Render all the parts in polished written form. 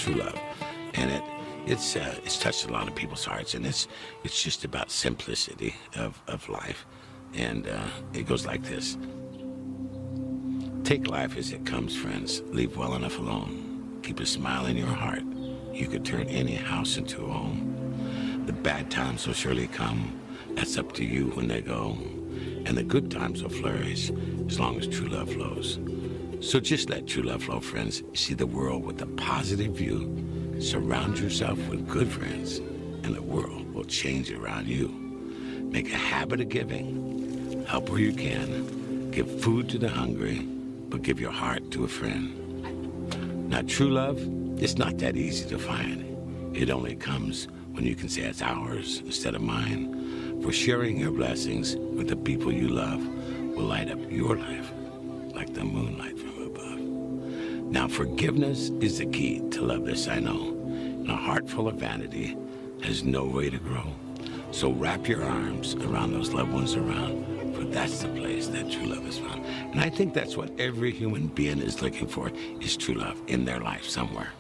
true love, and it's touched a lot of people's hearts, and it's just about simplicity of life, and it goes like this. Take life as it comes, friends. Leave well enough alone. Keep a smile in your heart. You could turn any house into a home. The bad times will surely come. That's up to you when they go. And the good times will flourish as long as true love flows. So just let true love flow, friends. See the world with a positive view. Surround yourself with good friends, and the world will change around you. Make a habit of giving. Help where you can. Give food to the hungry, but give your heart to a friend. Now, true love, it's not that easy to find. It only comes when you can say it's ours instead of mine. For sharing your blessings with the people you love will light up your life like the moonlight from above. Now, forgiveness is the key to love, this I know. And a heart full of vanity has no way to grow. So wrap your arms around those loved ones around, for that's the place that true love is found. And I think that's what every human being is looking for, is true love in their life somewhere.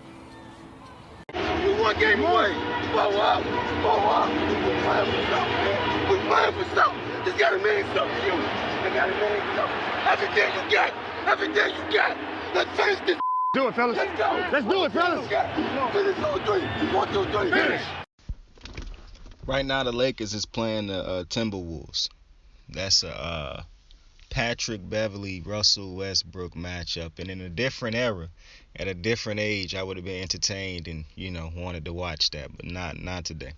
We one game away. Blow up. We're playing for something, man. We're playing for something. It's gotta mean something to you. It gotta mean something. Everything you got. Everything you got. Let's face this. Do it, fellas. Let's go. Let's do it, fellas. Finish 2-3. 1, 2, 3. Finish. Right now, the Lakers is playing the Timberwolves. That's a Patrick Beverly, Russell Westbrook matchup. And in a different era, at a different age, I would have been entertained and, wanted to watch that. But not today.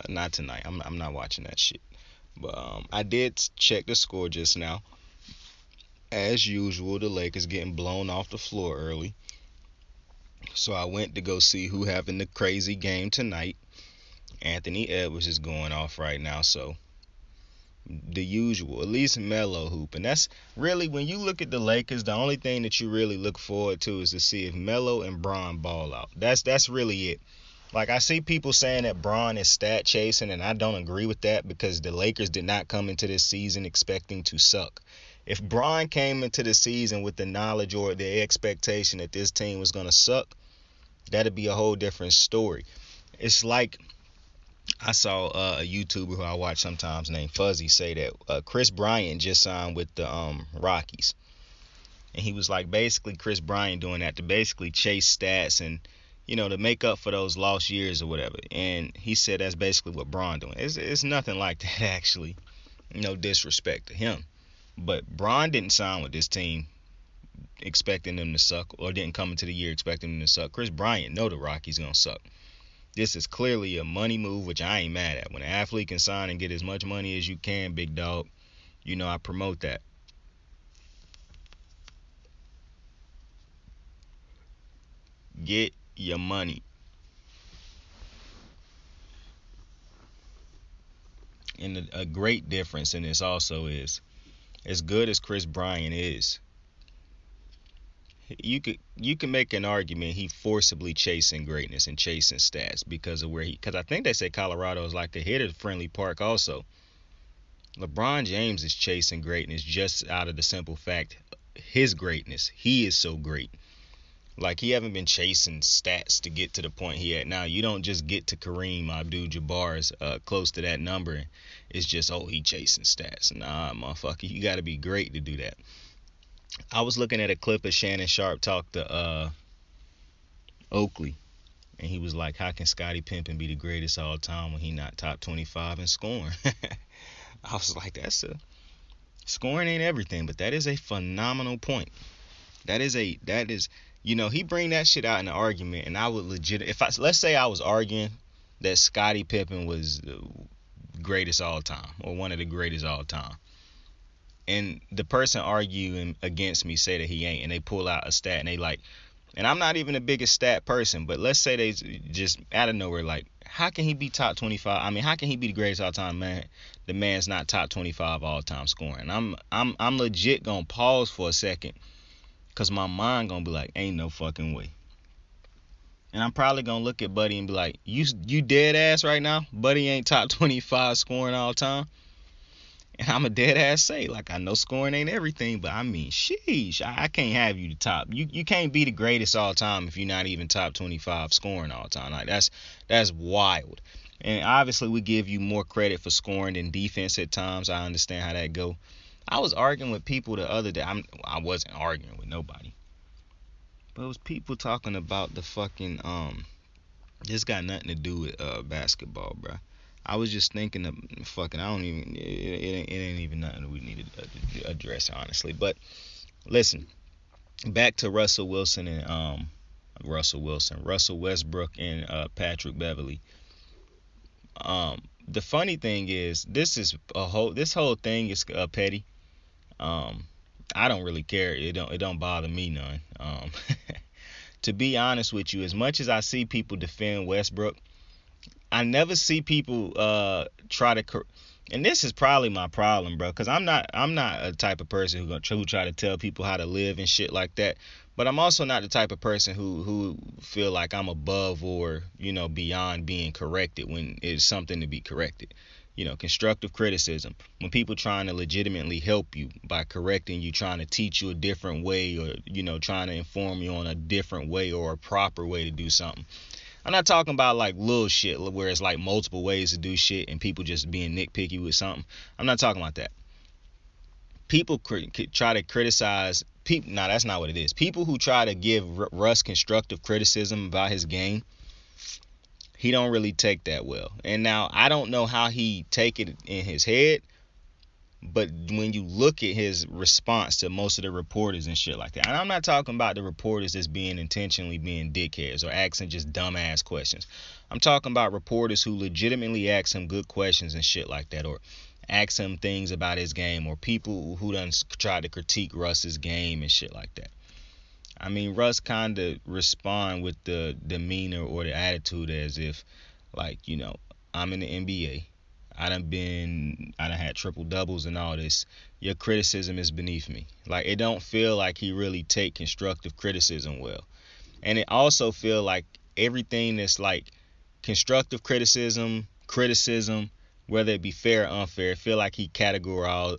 Not tonight. I'm not watching that shit. But I did check the score just now. As usual, the Lakers getting blown off the floor early. So I went to go see who having the crazy game tonight. Anthony Edwards is going off right now, so the usual, at least Melo hoop. And that's really, when you look at the Lakers, the only thing that you really look forward to is to see if Melo and Bron ball out. That's really it. Like, I see people saying that Bron is stat chasing, and I don't agree with that, because the Lakers did not come into this season expecting to suck. If Bron came into the season with the knowledge or the expectation that this team was going to suck, that'd be a whole different story. It's like, I saw a YouTuber who I watch sometimes named Fuzzy say that Chris Bryant just signed with the Rockies. And he was like, basically Chris Bryant doing that to basically chase stats and, to make up for those lost years or whatever. And he said that's basically what Bron doing. It's nothing like that, actually. No disrespect to him. But Bron didn't sign with this team expecting them to suck, or didn't come into the year expecting them to suck. Chris Bryant know the Rockies going to suck. This is clearly a money move, which I ain't mad at. When an athlete can sign and get as much money as you can, big dog, I promote that. Get your money. And a great difference in this also is, as good as Chris Bryant is, you can make an argument he forcibly chasing greatness and chasing stats because I think they say Colorado is like a hitter-friendly park also. LeBron James is chasing greatness just out of the simple fact his greatness. He is so great. Like, he haven't been chasing stats to get to the point he at now. You don't just get to Kareem Abdul-Jabbar's close to that number and it's just, he chasing stats. Nah, motherfucker, you got to be great to do that. I was looking at a clip of Shannon Sharp talk to Oakley, and he was like, how can Scottie Pippen be the greatest all time when he not top 25 in scoring? I was like, scoring ain't everything, but that is a phenomenal point. That is, he bring that shit out in the argument, and I would let's say I was arguing that Scottie Pippen was the greatest all time, or one of the greatest all time. And the person arguing against me say that he ain't, and they pull out a stat, and they like, and I'm not even the biggest stat person, but let's say they just out of nowhere like, how can he be top 25? I mean, how can he be the greatest all time, man? The man's not top 25 all time scoring. I'm legit gonna pause for a second, cause my mind gonna be like, ain't no fucking way. And I'm probably gonna look at Buddy and be like, you dead ass right now? Buddy ain't top 25 scoring all time. And I'm a dead ass say, like, I know scoring ain't everything, but I mean, sheesh, I can't have you the top. You can't be the greatest all time if you're not even top 25 scoring all time. Like, that's wild. And obviously we give you more credit for scoring than defense at times. I understand how that go. I was arguing with people the other day. I wasn't arguing with nobody, but it was people talking about the fucking this got nothing to do with basketball, bro. I was just thinking of fucking. I don't even. It ain't even nothing we need to address, honestly. But listen, back to Russell Westbrook, and Patrick Beverley. The funny thing is, this whole thing is petty. I don't really care. It don't bother me none. To be honest with you, as much as I see people defend Westbrook, I never see people try to, and this is probably my problem, bro, because I'm not a type of person who try to tell people how to live and shit like that. But I'm also not the type of person who feel like I'm above or, beyond being corrected when it's something to be corrected. Constructive criticism, when people trying to legitimately help you by correcting you, trying to teach you a different way, or, trying to inform you on a different way or a proper way to do something. I'm not talking about like little shit where it's like multiple ways to do shit and people just being nitpicky with something. I'm not talking about that. People try to criticize people. Nah, that's not what it is. People who try to give Russ constructive criticism about his game, he don't really take that well. And now I don't know how he take it in his head, but when you look at his response to most of the reporters and shit like that, and I'm not talking about the reporters that's being intentionally being dickheads or asking just dumbass questions. I'm talking about reporters who legitimately ask him good questions and shit like that, or ask him things about his game, or people who done tried to critique Russ's game and shit like that. I mean, Russ kind of respond with the demeanor or the attitude as if, like, I'm in the NBA. I done had triple doubles and all this. Your criticism is beneath me. Like, it don't feel like he really take constructive criticism well. And it also feel like everything that's like constructive criticism, whether it be fair or unfair, feel like he categorize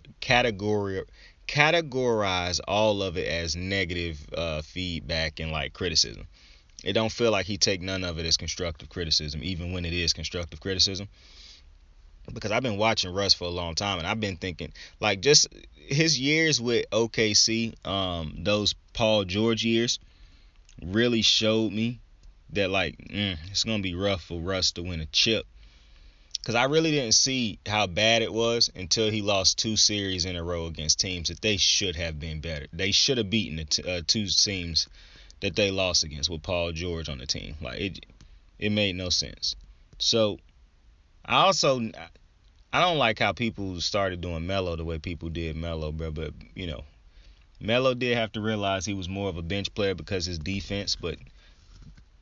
all of it as negative feedback and like criticism. It don't feel like he take none of it as constructive criticism, even when it is constructive criticism. Because I've been watching Russ for a long time, and I've been thinking, like, just his years with OKC, those Paul George years, really showed me that, like, it's going to be rough for Russ to win a chip. Because I really didn't see how bad it was until he lost 2 series in a row against teams that they should have been better. They should have beaten the 2 teams that they lost against with Paul George on the team. Like, it made no sense. So, I don't like how people started doing Melo the way people did Melo, bro. But, Melo did have to realize he was more of a bench player because his defense. But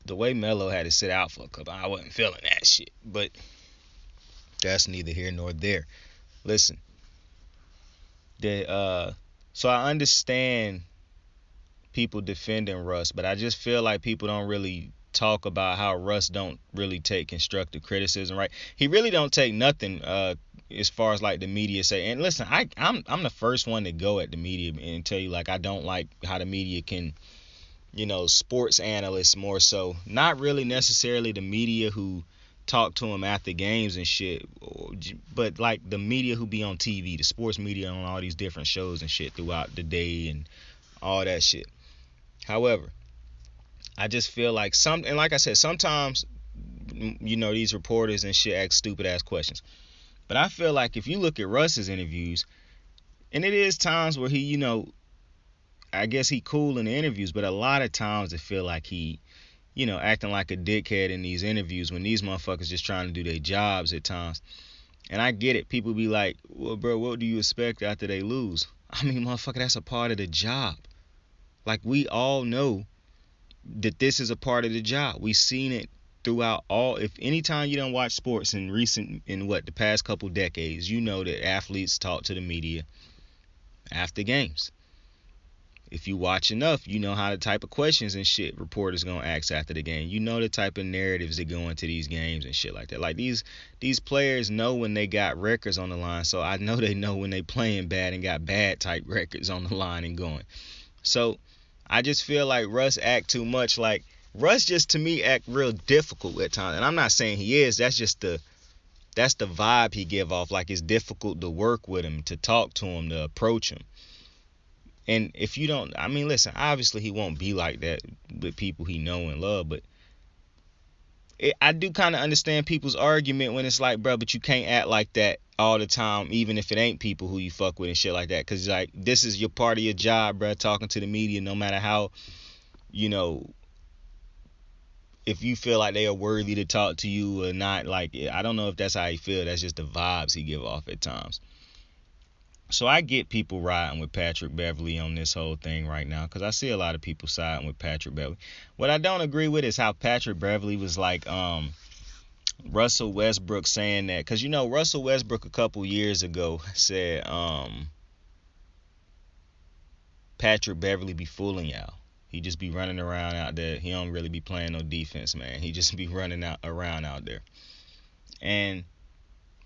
the way Melo had to sit out for a couple, I wasn't feeling that shit. But that's neither here nor there. Listen, so I understand people defending Russ, but I just feel like people don't really talk about how Russ don't really take constructive criticism, right? He really don't take nothing as far as like the media say. And listen, I'm the first one to go at the media and tell you, like, I don't like how the media can, sports analysts more so, not really necessarily the media who talk to him after games and shit, but like the media who be on TV, the sports media on all these different shows and shit throughout the day and all that shit. However, I just feel like and like I said, sometimes, these reporters and shit ask stupid ass questions. But I feel like if you look at Russ's interviews, and it is times where he, I guess he cool in the interviews, but a lot of times I feel like he, acting like a dickhead in these interviews when these motherfuckers just trying to do their jobs at times. And I get it. People be like, well, bro, what do you expect after they lose? I mean, motherfucker, that's a part of the job. Like, we all know that this is a part of the job. We've seen it throughout if anytime you don't watch sports in the past couple decades, you know that athletes talk to the media after games. if you watch enough, you know how the type of questions and shit reporters gonna ask after the game. You know the type of narratives that go into these games and shit like that. Like these players know when they got records on the line, so I know they know when they playing bad and got bad type records on the line and going. So I just feel like Russ act too much. Like Russ just to me act real difficult at times, and I'm not saying he is. That's the vibe he give off. Like it's difficult to work with him, to talk to him, to approach him. And if you don't, I mean, listen, obviously he won't be like that with people he know and love, but I do kind of understand people's argument when it's like, bro, but you can't act like that all the time, even if it ain't people who you fuck with and shit like that. Because, like, this is your part of your job, bro, talking to the media, no matter how, you know, if you feel like they are worthy to talk to you or not. Like, I don't know if that's how he feel. That's just the vibes he give off at times. So I get people riding with Patrick Beverley on this whole thing right now, because I see a lot of people siding with Patrick Beverley. What I don't agree with is how Patrick Beverley was like Russell Westbrook saying that, because you know Russell Westbrook a couple years ago said Patrick Beverley be fooling y'all. He just be running around out there. He don't really be playing no defense, man. He just be running around out there. And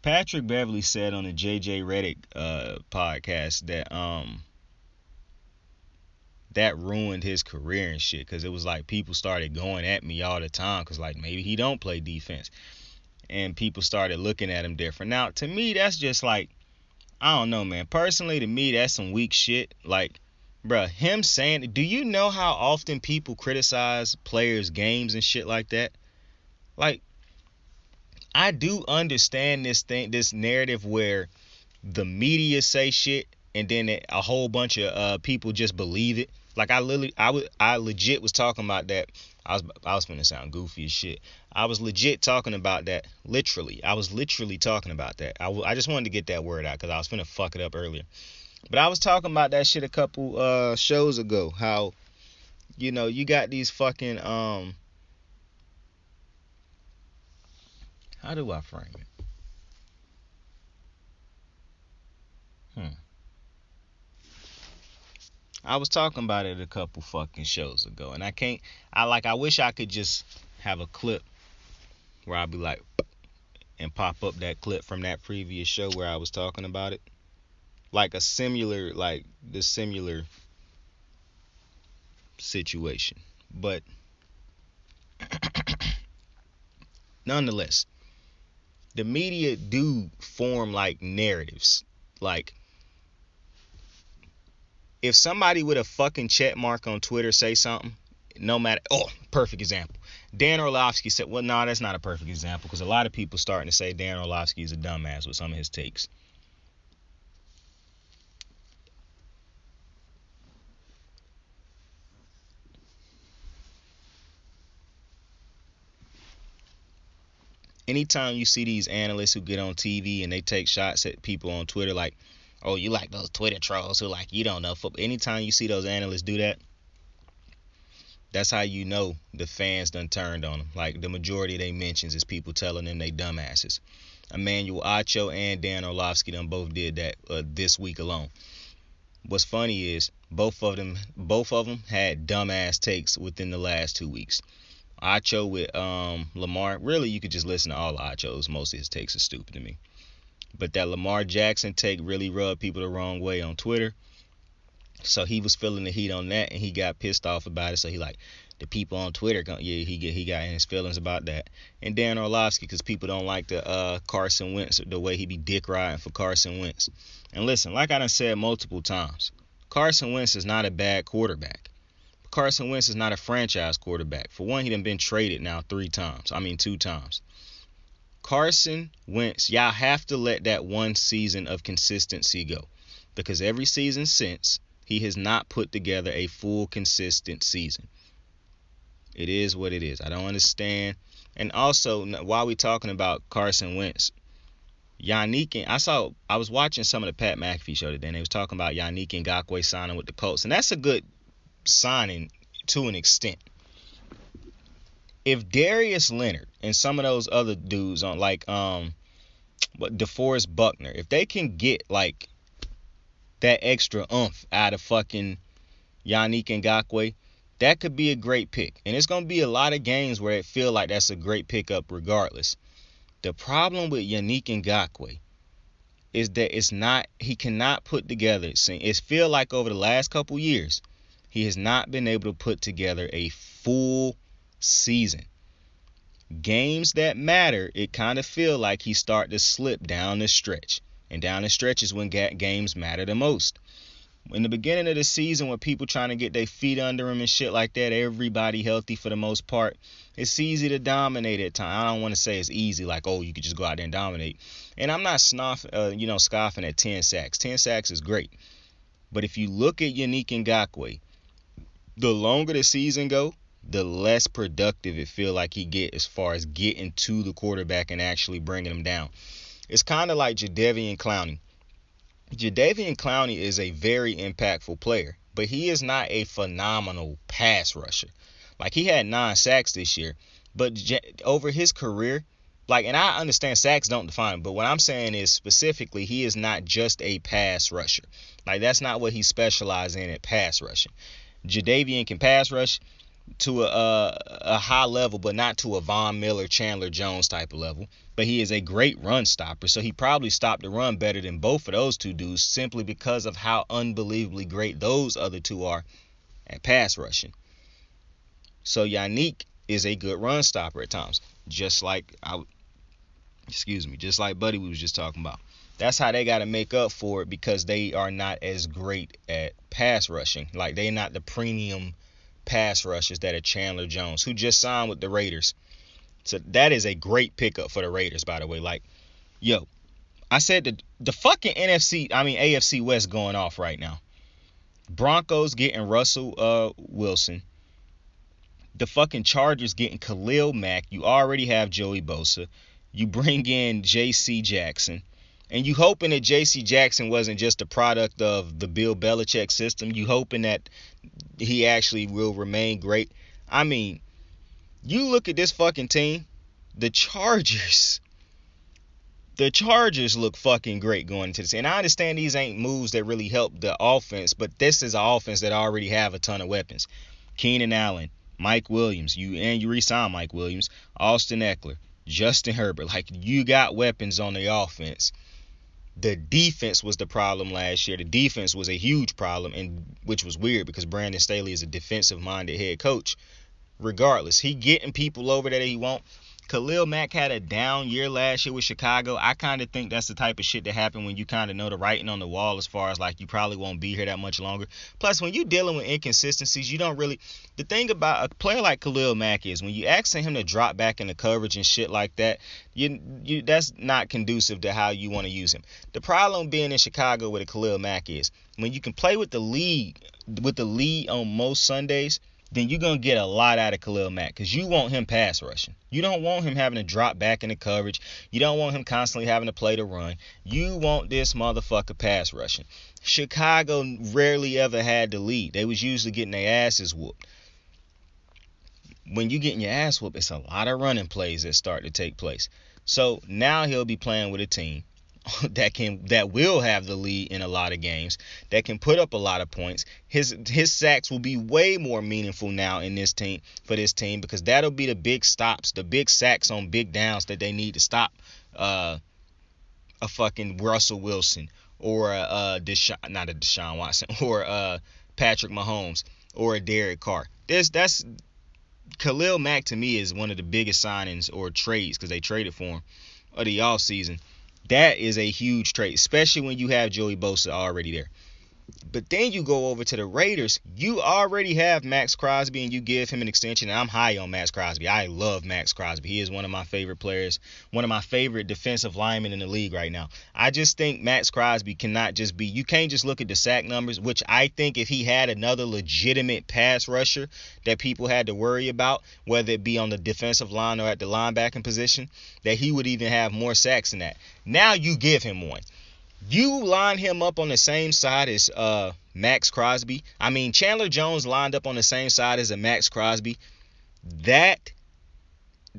Patrick Beverley said on the JJ Redick podcast that that ruined his career and shit, because it was like people started going at me all the time because like maybe he don't play defense, and people started looking at him different. Now to me that's just like, I don't know, man. Personally, to me that's some weak shit. Like, bruh, him saying, do you know how often people criticize players' games and shit like that? Like, I do understand this narrative where the media say shit and then a whole bunch of people just believe it. Like I legit was talking about that. I was finna sound goofy as shit. I was legit talking about that. Literally, I was literally talking about that. I just wanted to get that word out because I was finna fuck it up earlier. But I was talking about that shit a couple shows ago. How, you know, you got these fucking how do I frame it? I was talking about it a couple fucking shows ago, and I wish I could just have a clip where I'd be like, and pop up that clip from that previous show where I was talking about it. Like the similar situation. But nonetheless, the media do form like narratives. Like, if somebody with a fucking check mark on Twitter say something, no matter, perfect example. Dan Orlovsky said, well, no, that's not a perfect example, because a lot of people starting to say Dan Orlovsky is a dumbass with some of his takes. Anytime you see these analysts who get on TV and they take shots at people on Twitter like, oh, you like those Twitter trolls who like, you don't know football. Anytime you see those analysts do that, that's how you know the fans done turned on them. Like, the majority of they mentions is people telling them they dumbasses. Emmanuel Acho and Dan Orlovsky done both did that this week alone. What's funny is both of them had dumbass takes within the last 2 weeks. Acho with Lamar, really you could just listen to all of Acho's. Most of his takes are stupid to me. But that Lamar Jackson take really rubbed people the wrong way on Twitter. So he was feeling the heat on that, and he got pissed off about it. So he like, the people on Twitter, he got in his feelings about that. And Dan Orlovsky, because people don't like the Carson Wentz, the way he be dick riding for Carson Wentz. And listen, like I done said multiple times, Carson Wentz is not a bad quarterback. Carson Wentz is not a franchise quarterback. For one, he done been traded now 2 times. Carson Wentz, y'all have to let that one season of consistency go. Because every season since, he has not put together a full consistent season. It is what it is. I don't understand. And also, while we talking about Carson Wentz, Yannick and I was watching some of the Pat McAfee show today, and they was talking about Yannick Ngakoue signing with the Colts, and that's a good signing to an extent. If Darius Leonard and some of those other dudes on like DeForest Buckner, if they can get like that extra oomph out of fucking Yannick Ngakoue, that could be a great pick. And it's going to be a lot of games where it feel like that's a great pickup regardless. The problem with Yannick Ngakoue is that he cannot put together. It feel like over the last couple years, he has not been able to put together a full season. Games that matter, it kind of feel like he start to slip down the stretch. And down the stretch is when games matter the most. In the beginning of the season, when people trying to get their feet under him and shit like that, everybody healthy for the most part, it's easy to dominate at times. I don't want to say it's easy, like, oh, you could just go out there and dominate. And I'm not scoffing at 10 sacks. 10 sacks is great. But if you look at Yannick Ngakoue, the longer the season go, the less productive it feel like he get as far as getting to the quarterback and actually bringing him down. It's kind of like Jadeveon Clowney. Jadeveon Clowney is a very impactful player, but he is not a phenomenal pass rusher. Like, he had 9 sacks this year, but over his career, and I understand sacks don't define him, but what I'm saying is specifically he is not just a pass rusher. Like, that's not what he specializes in at pass rushing. Jadeveon can pass rush to a high level, but not to a Von Miller, Chandler Jones type of level. But he is a great run stopper, so he probably stopped the run better than both of those two dudes simply because of how unbelievably great those other two are at pass rushing. So Yannick is a good run stopper at times, just like Buddy we was just talking about. That's how they got to make up for it, because they are not as great at pass rushing. Like, they're not the premium pass rushers that are Chandler Jones, who just signed with the Raiders. So that is a great pickup for the Raiders, by the way. Like, yo, I said the fucking AFC West going off right now. Broncos getting Russell Wilson. The fucking Chargers getting Khalil Mack. You already have Joey Bosa. You bring in J.C. Jackson. And you hoping that J.C. Jackson wasn't just a product of the Bill Belichick system. You hoping that he actually will remain great. I mean, you look at this fucking team, the Chargers look fucking great going into this. And I understand these ain't moves that really help the offense, but this is an offense that already have a ton of weapons. Keenan Allen, Mike Williams, you re-sign Mike Williams, Austin Eckler, Justin Herbert. Like, you got weapons on the offense. The defense was the problem last year. The defense was a huge problem, and which was weird because Brandon Staley is a defensive-minded head coach. Regardless, he getting people over that he want. Khalil Mack had a down year last year with Chicago. I kind of think that's the type of shit that happen when you kind of know the writing on the wall, as far as like you probably won't be here that much longer. Plus, when you're dealing with inconsistencies, you don't really. The thing about a player like Khalil Mack is when you ask him to drop back into coverage and shit like that, you that's not conducive to how you want to use him. The problem being in Chicago with a Khalil Mack is when you can play with the lead on most Sundays, then you're going to get a lot out of Khalil Mack because you want him pass rushing. You don't want him having to drop back into coverage. You don't want him constantly having to play the run. You want this motherfucker pass rushing. Chicago rarely ever had the lead. They was usually getting their asses whooped. When you getting your ass whooped, it's a lot of running plays that start to take place. So now he'll be playing with a team that will have the lead in a lot of games, that can put up a lot of points. His sacks will be way more meaningful now in this team because that'll be the big stops, the big sacks on big downs that they need to stop a fucking Russell Wilson or Deshaun Watson or Patrick Mahomes or a Derek Carr. That's Khalil Mack to me is one of the biggest signings or trades because they traded for him of the offseason. That is a huge trade, especially when you have Joey Bosa already there. But then you go over to the Raiders. You already have Max Crosby, and you give him an extension. And I'm high on Max Crosby. I love Max Crosby. He is one of my favorite players, one of my favorite defensive linemen in the league right now. I just think Max Crosby cannot just be – you can't just look at the sack numbers, which I think if he had another legitimate pass rusher that people had to worry about, whether it be on the defensive line or at the linebacking position, that he would even have more sacks than that. Now you give him one. You line him up on the same side as Max Crosby. I mean, Chandler Jones lined up on the same side as a Max Crosby. That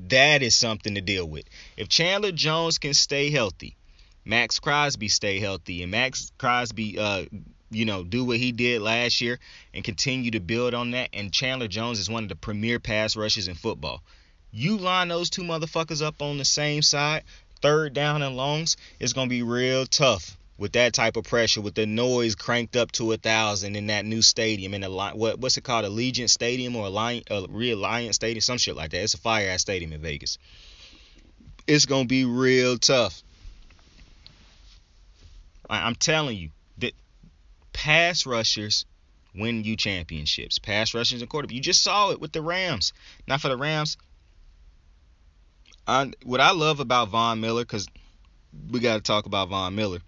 is something to deal with. If Chandler Jones can stay healthy, Max Crosby stay healthy, and Max Crosby do what he did last year and continue to build on that. And Chandler Jones is one of the premier pass rushers in football. You line those two motherfuckers up on the same side, third down and longs, it's going to be real tough with that type of pressure, with the noise cranked up to 1,000 in that new stadium, in what's it called, Allegiant Stadium or Reliant Stadium, some shit like that. It's a fire-ass stadium in Vegas. It's going to be real tough. I'm telling you, that pass rushers win you championships. Pass rushers and quarterback. You just saw it with the Rams. Now for the Rams, what I love about Von Miller, because we got to talk about Von Miller.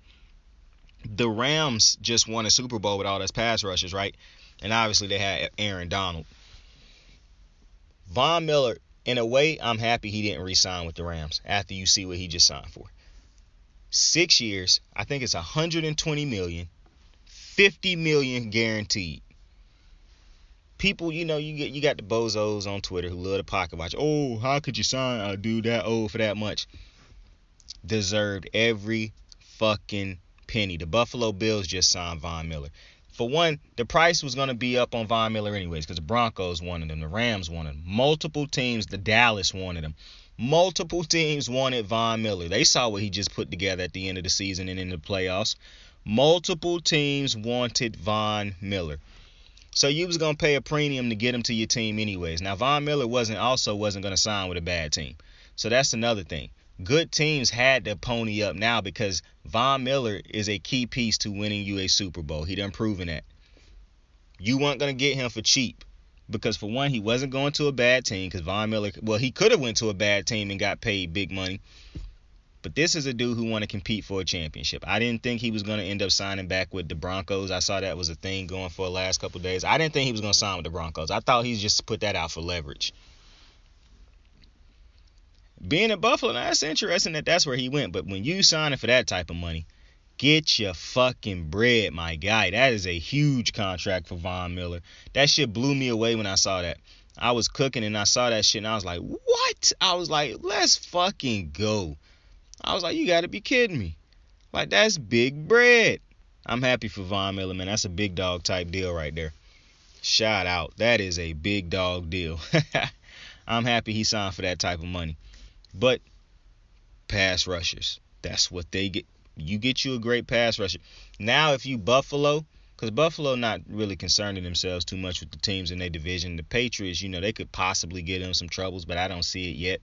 The Rams just won a Super Bowl with all those pass rushers, right? And obviously they had Aaron Donald. Von Miller, in a way, I'm happy he didn't re-sign with the Rams after you see what he just signed for. 6 years, I think it's $120 million, $50 million guaranteed. People, you got the bozos on Twitter who love to pocket watch. Oh, how could you sign a dude that old for that much? Deserved every fucking penny. The Buffalo Bills just signed Von Miller. For one, the price was going to be up on Von Miller anyways because the Broncos wanted him, the Rams wanted him, multiple teams, the Dallas wanted him. Multiple teams wanted Von Miller. They saw what he just put together at the end of the season and in the playoffs. Multiple teams wanted Von Miller. So you was going to pay a premium to get him to your team anyways. Now, Von Miller wasn't going to sign with a bad team. So that's another thing. Good teams had to pony up now because Von Miller is a key piece to winning you a Super Bowl. He done proven that. You weren't going to get him for cheap. Because for one, he wasn't going to a bad team because Von Miller, he could have went to a bad team and got paid big money. But this is a dude who want to compete for a championship. I didn't think he was going to end up signing back with the Broncos. I saw that was a thing going for the last couple of days. I didn't think he was going to sign with the Broncos. I thought he just put that out for leverage. Being at Buffalo, now that's interesting that that's where he went. But when you signing for that type of money, get your fucking bread, my guy. That is a huge contract for Von Miller. That shit blew me away when I saw that. I was cooking and I saw that shit and I was like, what? I was like, let's fucking go. I was like, you got to be kidding me. Like, that's big bread. I'm happy for Von Miller, man. That's a big dog type deal right there. Shout out. That is a big dog deal. I'm happy he signed for that type of money. But pass rushers, that's what they get. You get you a great pass rusher. Now, if you Buffalo, because Buffalo not really concerning themselves too much with the teams in their division. The Patriots, they could possibly get them some troubles, but I don't see it yet.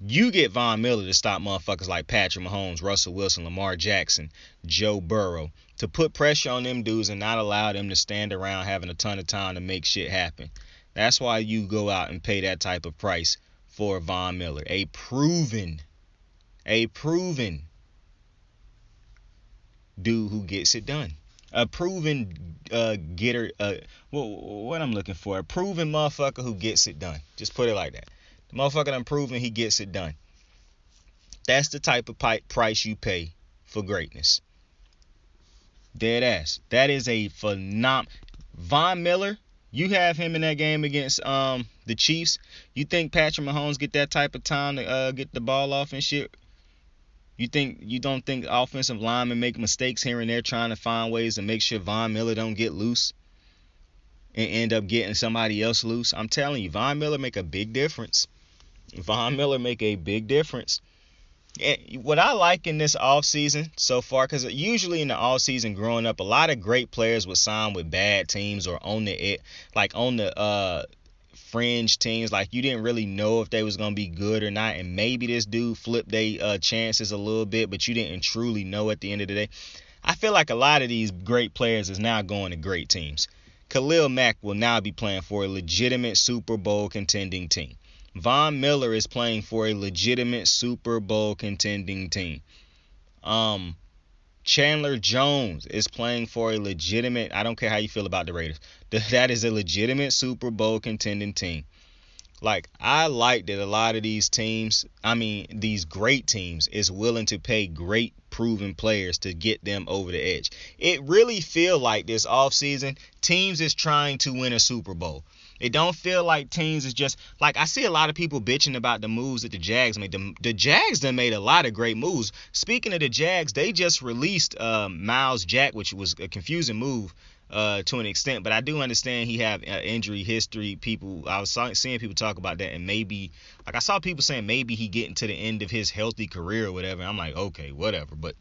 You get Von Miller to stop motherfuckers like Patrick Mahomes, Russell Wilson, Lamar Jackson, Joe Burrow, to put pressure on them dudes and not allow them to stand around having a ton of time to make shit happen. That's why you go out and pay that type of price for Von Miller. A proven dude who gets it done. A proven getter. What I'm looking for. A proven motherfucker who gets it done. Just put it like that. The motherfucker done proven he gets it done. That's the type of price you pay for greatness. Dead ass. That is a phenomenal. Von Miller, you have him in that game against the Chiefs. You think Patrick Mahomes get that type of time to get the ball off and shit? You don't think offensive linemen make mistakes here and there trying to find ways to make sure Von Miller don't get loose and end up getting somebody else loose? I'm telling you, Von Miller make a big difference. Von Miller make a big difference. And what I like in this offseason so far, because usually in the offseason growing up, a lot of great players would sign with bad teams or on the fringe teams. Like, you didn't really know if they was going to be good or not. And maybe this dude flipped their chances a little bit, but you didn't truly know at the end of the day. I feel like a lot of these great players is now going to great teams. Khalil Mack will now be playing for a legitimate Super Bowl contending team. Von Miller is playing for a legitimate Super Bowl contending team. Chandler Jones is playing for a legitimate, I don't care how you feel about the Raiders, that is a legitimate Super Bowl contending team. Like, I like that a lot of these teams, these great teams, is willing to pay great proven players to get them over the edge. It really feel like this offseason, teams is trying to win a Super Bowl. It don't feel like teams is just, like, I see a lot of people bitching about the moves that the Jags made. The Jags done made a lot of great moves. Speaking of the Jags, they just released Miles Jack, which was a confusing move to an extent, but I do understand he have injury history. I was seeing people talk about that, and maybe, like, I saw people saying maybe he getting to the end of his healthy career or whatever. I'm like, okay, whatever. But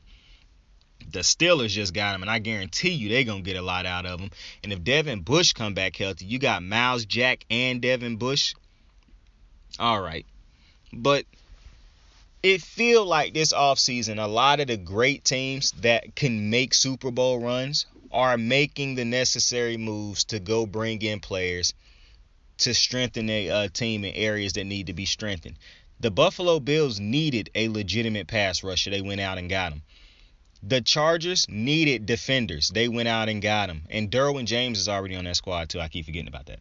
the Steelers just got him, and I guarantee you they're going to get a lot out of him. And if Devin Bush come back healthy, you got Miles Jack and Devin Bush. All right. But it feel like this offseason, a lot of the great teams that can make Super Bowl runs are making the necessary moves to go bring in players to strengthen a team in areas that need to be strengthened. The Buffalo Bills needed a legitimate pass rusher. They went out and got him. The Chargers needed defenders. They went out and got him. And Derwin James is already on that squad too. I keep forgetting about that.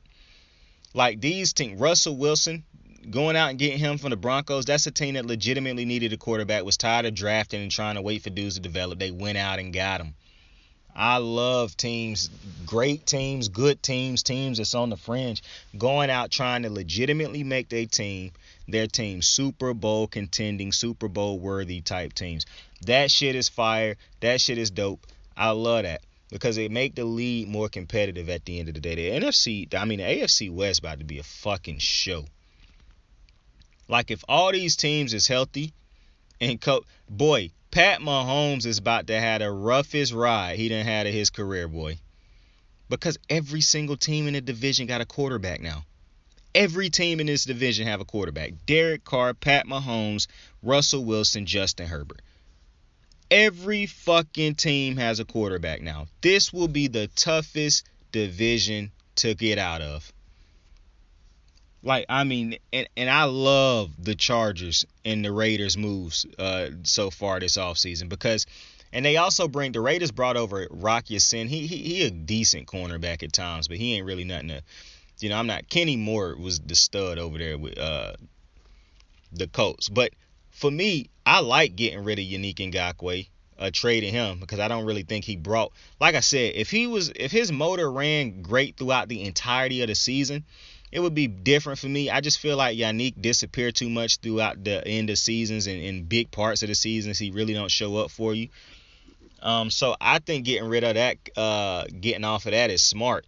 Like, these teams, Russell Wilson, going out and getting him from the Broncos, that's a team that legitimately needed a quarterback, was tired of drafting and trying to wait for dudes to develop. They went out and got him. I love teams, great teams, good teams, teams that's on the fringe, going out trying to legitimately make their team Super Bowl contending, Super Bowl worthy type teams. That shit is fire. That shit is dope. I love that because it make the league more competitive at the end of the day. The AFC West about to be a fucking show. Like, if all these teams is healthy and boy, Pat Mahomes is about to have the roughest ride he done had in his career, boy. Because every single team in the division got a quarterback now. Every team in this division have a quarterback. Derek Carr, Pat Mahomes, Russell Wilson, Justin Herbert. Every fucking team has a quarterback now. This will be the toughest division to get out of. Like, and I love the Chargers and the Raiders moves so far this offseason because, and they also the Raiders brought over Rock Ya-Sin. He a decent cornerback at times, but he ain't really nothing to, Kenny Moore was the stud over there with the Colts. But for me, I like getting rid of Yannick Ngakoue, trading him, because I don't really think he brought, like I said, if his motor ran great throughout the entirety of the season, it would be different for me. I just feel like Yannick disappeared too much throughout the end of seasons and in big parts of the seasons. He really don't show up for you. So I think getting rid of that, getting off of that is smart.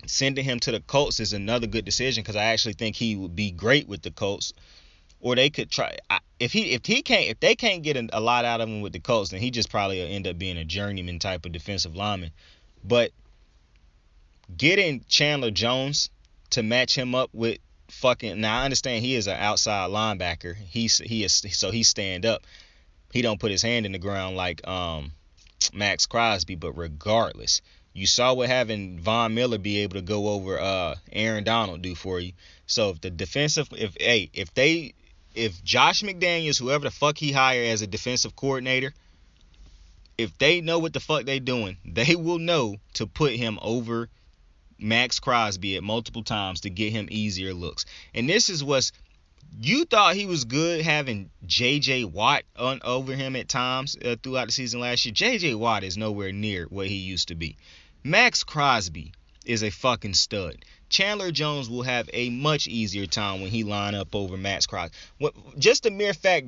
Sending him to the Colts is another good decision because I actually think he would be great with the Colts. Or they could try. If they can't get a lot out of him with the Colts, then he just probably will end up being a journeyman type of defensive lineman. But getting Chandler Jones to match him up with now I understand he is an outside linebacker. He stand up. He don't put his hand in the ground like Max Crosby, but regardless, you saw what having Von Miller be able to go over Aaron Donald do for you. So if Josh McDaniels, whoever the fuck he hired as a defensive coordinator, if they know what the fuck they doing, they will know to put him over Max Crosby at multiple times to get him easier looks. And this is you thought he was good having J.J. Watt over him at times throughout the season last year. J.J. Watt is nowhere near what he used to be. Max Crosby is a fucking stud. Chandler Jones will have a much easier time when he line up over Max Crosby. Just the mere fact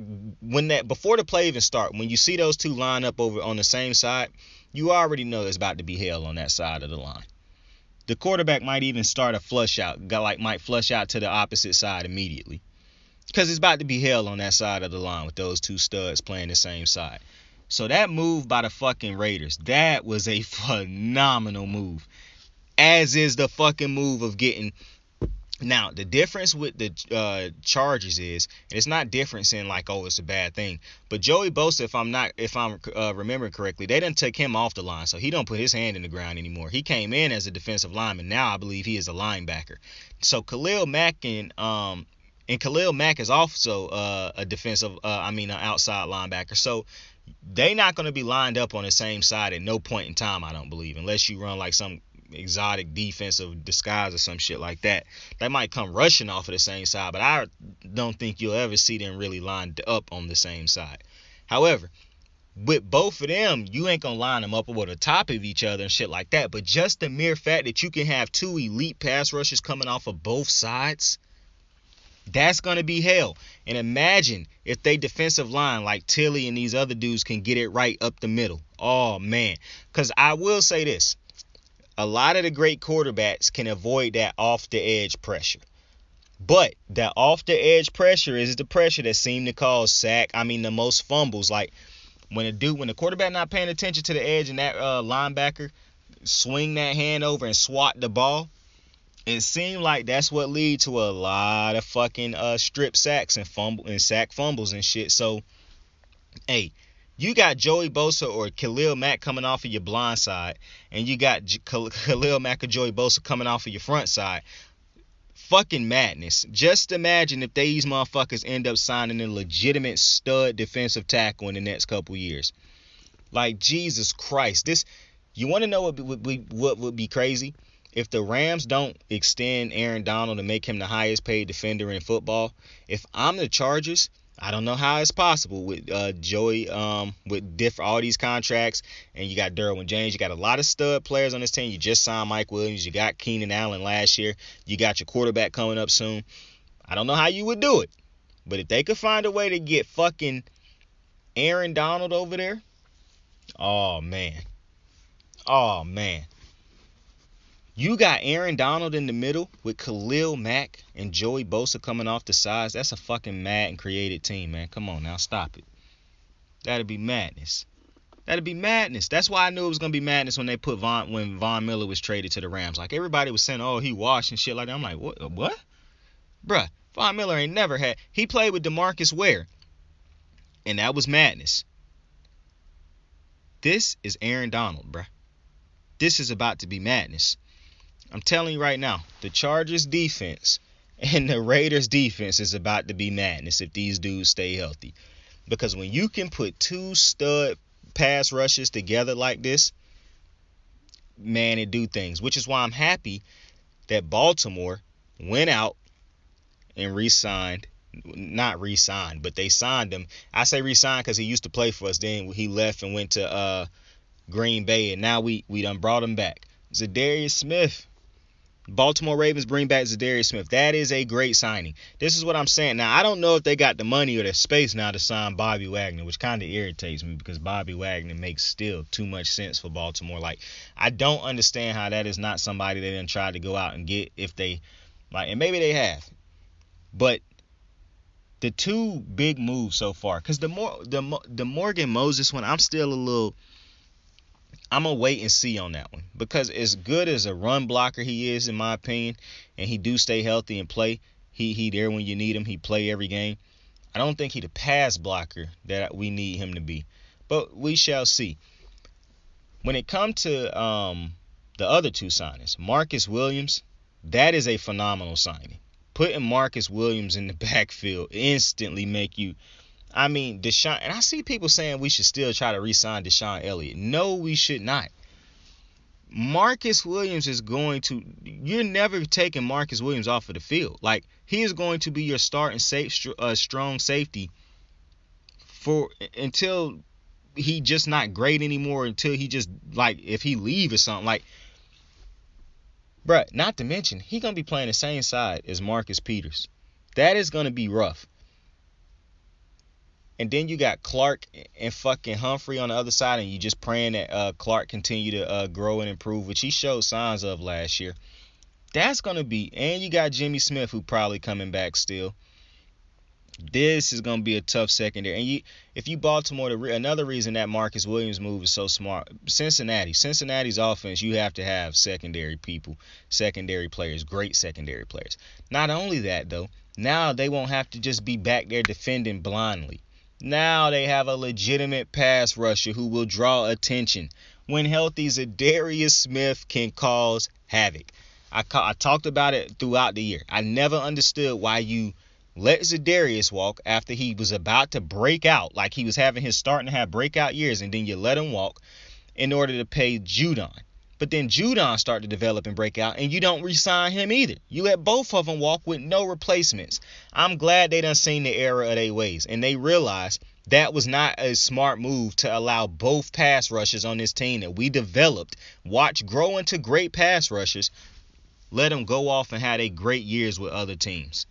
before the play even start, when you see those two line up over on the same side, you already know it's about to be hell on that side of the line. The quarterback might even start a flush out, might flush out to the opposite side immediately. Because it's about to be hell on that side of the line with those two studs playing the same side. So that move by the fucking Raiders, that was a phenomenal move. As is the fucking move of getting. Now, the difference with the Chargers is, and it's not difference in like, oh, it's a bad thing. But Joey Bosa, if I'm remembering correctly, they didn't take him off the line, so he don't put his hand in the ground anymore. He came in as a defensive lineman. Now I believe he is a linebacker. So Khalil Mack and Khalil Mack is also a defensive, an outside linebacker. So they not going to be lined up on the same side at no point in time, I don't believe, unless you run like some exotic defensive disguise or some shit like that. They might come rushing off of the same side, but I don't think you'll ever see them really lined up on the same side. However, with both of them, you ain't gonna line them up over the top of each other and shit like that. But just the mere fact that you can have two elite pass rushers coming off of both sides, that's gonna be hell. And imagine if they defensive line like Tilly and these other dudes can get it right up the middle. Oh man, because I will say this: a lot of the great quarterbacks can avoid that off the edge pressure. But that off the edge pressure is the pressure that seemed to cause the most fumbles. Like when the quarterback not paying attention to the edge and that linebacker swing that hand over and swat the ball, it seemed like that's what lead to a lot of fucking strip sacks and sack fumbles and shit. So, hey, you got Joey Bosa or Khalil Mack coming off of your blind side, and you got Khalil Mack or Joey Bosa coming off of your front side. Fucking madness. Just imagine if these motherfuckers end up signing a legitimate stud defensive tackle in the next couple years. Like, Jesus Christ. You want to know what would be crazy? If the Rams don't extend Aaron Donald and make him the highest paid defender in football, if I'm the Chargers, I don't know how it's possible with Joey, with all these contracts, and you got Derwin James. You got a lot of stud players on this team. You just signed Mike Williams. You got Keenan Allen last year. You got your quarterback coming up soon. I don't know how you would do it, but if they could find a way to get fucking Aaron Donald over there, oh man. You got Aaron Donald in the middle with Khalil Mack and Joey Bosa coming off the sides. That's a fucking mad and creative team, man. Come on now, stop it. That'd be madness. That's why I knew it was gonna be madness when they put when Von Miller was traded to the Rams. Like everybody was saying, oh, he washed and shit like that. I'm like, what? Bruh, Von Miller ain't never had. He played with DeMarcus Ware, and that was madness. This is Aaron Donald, bruh. This is about to be madness. I'm telling you right now, the Chargers defense and the Raiders defense is about to be madness if these dudes stay healthy. Because when you can put two stud pass rushes together like this, man, it do things. Which is why I'm happy that Baltimore went out and not re-signed, but they signed him. I say re-signed because he used to play for us. Then he left and went to Green Bay, and now we done brought him back. Zadarius Smith. Baltimore Ravens bring back Zadarius Smith. That is a great signing. This is what I'm saying. Now, I don't know if they got the money or the space now to sign Bobby Wagner, which kind of irritates me because Bobby Wagner makes still too much sense for Baltimore. Like, I don't understand how that is not somebody they done tried to go out and get if they, like, and maybe they have. But the two big moves so far, because the Morgan Moses one, I'm going to wait and see on that one. Because as good as a run blocker he is, in my opinion, and he do stay healthy and play, he there when you need him, he play every game. I don't think he the pass blocker that we need him to be. But we shall see. When it comes to the other two signings, Marcus Williams, that is a phenomenal signing. Putting Marcus Williams in the backfield instantly make you... I mean, Deshaun, and I see people saying we should still try to re-sign Deshaun Elliott. No, we should not. Marcus Williams is going to, you're never taking Marcus Williams off of the field. Like, he is going to be your starting strong safety until he just not great anymore, until he just, like, if he leave or something. Like, bruh, not to mention, he going to be playing the same side as Marcus Peters. That is going to be rough. And then you got Clark and fucking Humphrey on the other side, and you just praying that Clark continue to grow and improve, which he showed signs of last year. That's going to be, and you got Jimmy Smith, who probably coming back still. This is going to be a tough secondary. And if you Baltimore, another reason that Marcus Williams move is so smart, Cincinnati's offense, you have to have secondary people, secondary players, great secondary players. Not only that, though, now they won't have to just be back there defending blindly. Now they have a legitimate pass rusher who will draw attention. When healthy, Zadarius Smith can cause havoc. I talked about it throughout the year. I never understood why you let Zadarius walk after he was about to break out, like he was starting to have breakout years, and then you let him walk in order to pay Judon. But then Judon started to develop and break out, and you don't re-sign him either. You let both of them walk with no replacements. I'm glad they done seen the error of their ways, and they realized that was not a smart move to allow both pass rushers on this team that we developed, watch grow into great pass rushers, let them go off and have their great years with other teams.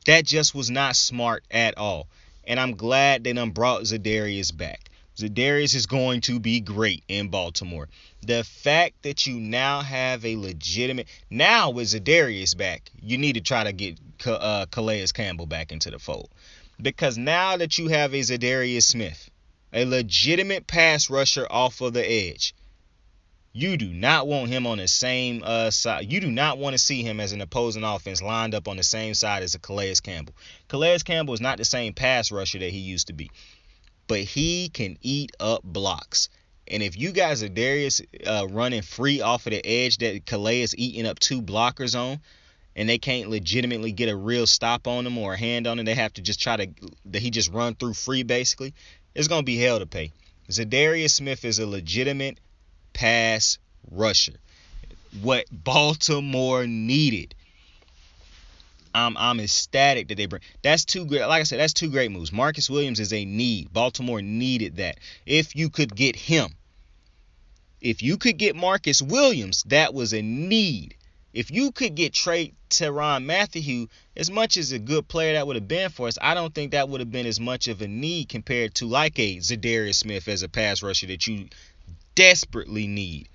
That just was not smart at all. And I'm glad they done brought Za'Darius back. Za'Darius is going to be great in Baltimore. The fact that you now have a legitimate... Now with Za'Darius back, you need to try to get Calais Campbell back into the fold. Because now that you have a Za'Darius Smith, a legitimate pass rusher off of the edge, you do not want him on the same side. You do not want to see him as an opposing offense lined up on the same side as a Calais Campbell. Calais Campbell is not the same pass rusher that he used to be. But he can eat up blocks. And if you guys are Darius running free off of the edge that Calais is eating up 2 blockers on, and they can't legitimately get a real stop on him or a hand on him, they have to just try to, that he just run through free basically, it's going to be hell to pay. Za'Darius Smith is a legitimate pass rusher. What Baltimore needed. I'm ecstatic that they bring. That's 2 great. Like I said, that's 2 great moves. Marcus Williams is a need. Baltimore needed that. If you could get him, if you could get Marcus Williams, that was a need. If you could get Tyrann Mathieu, as much as a good player that would have been for us, I don't think that would have been as much of a need compared to like a Za'Darius Smith as a pass rusher that you desperately need.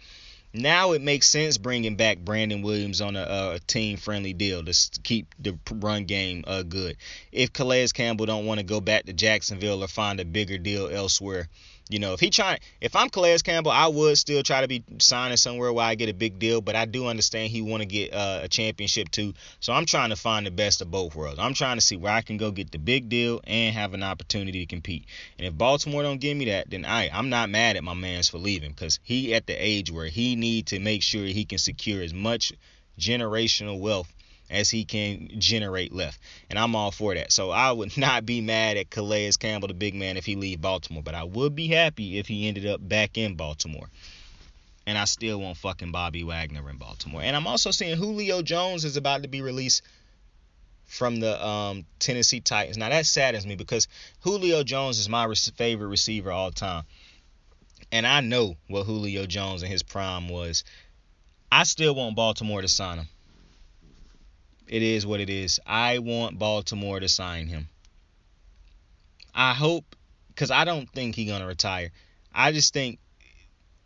Now it makes sense bringing back Brandon Williams on a team-friendly deal to keep the run game good. If Calais Campbell don't want to go back to Jacksonville or find a bigger deal elsewhere, you know, if I'm Calais Campbell, I would still try to be signing somewhere where I get a big deal, but I do understand he want to get a championship too. So I'm trying to find the best of both worlds. I'm trying to see where I can go get the big deal and have an opportunity to compete. And if Baltimore don't give me that, then I'm not mad at my mans for leaving, because he at the age where he need to make sure he can secure as much generational wealth as he can generate left. And I'm all for that. So I would not be mad at Calais Campbell, the big man, if he leave Baltimore. But I would be happy if he ended up back in Baltimore. And I still want fucking Bobby Wagner in Baltimore. And I'm also seeing Julio Jones is about to be released from the Tennessee Titans. Now that saddens me because Julio Jones is my favorite receiver all time. And I know what Julio Jones in his prime was. I still want Baltimore to sign him. It is what it is. I want Baltimore to sign him. I hope, because I don't think he's going to retire. I just think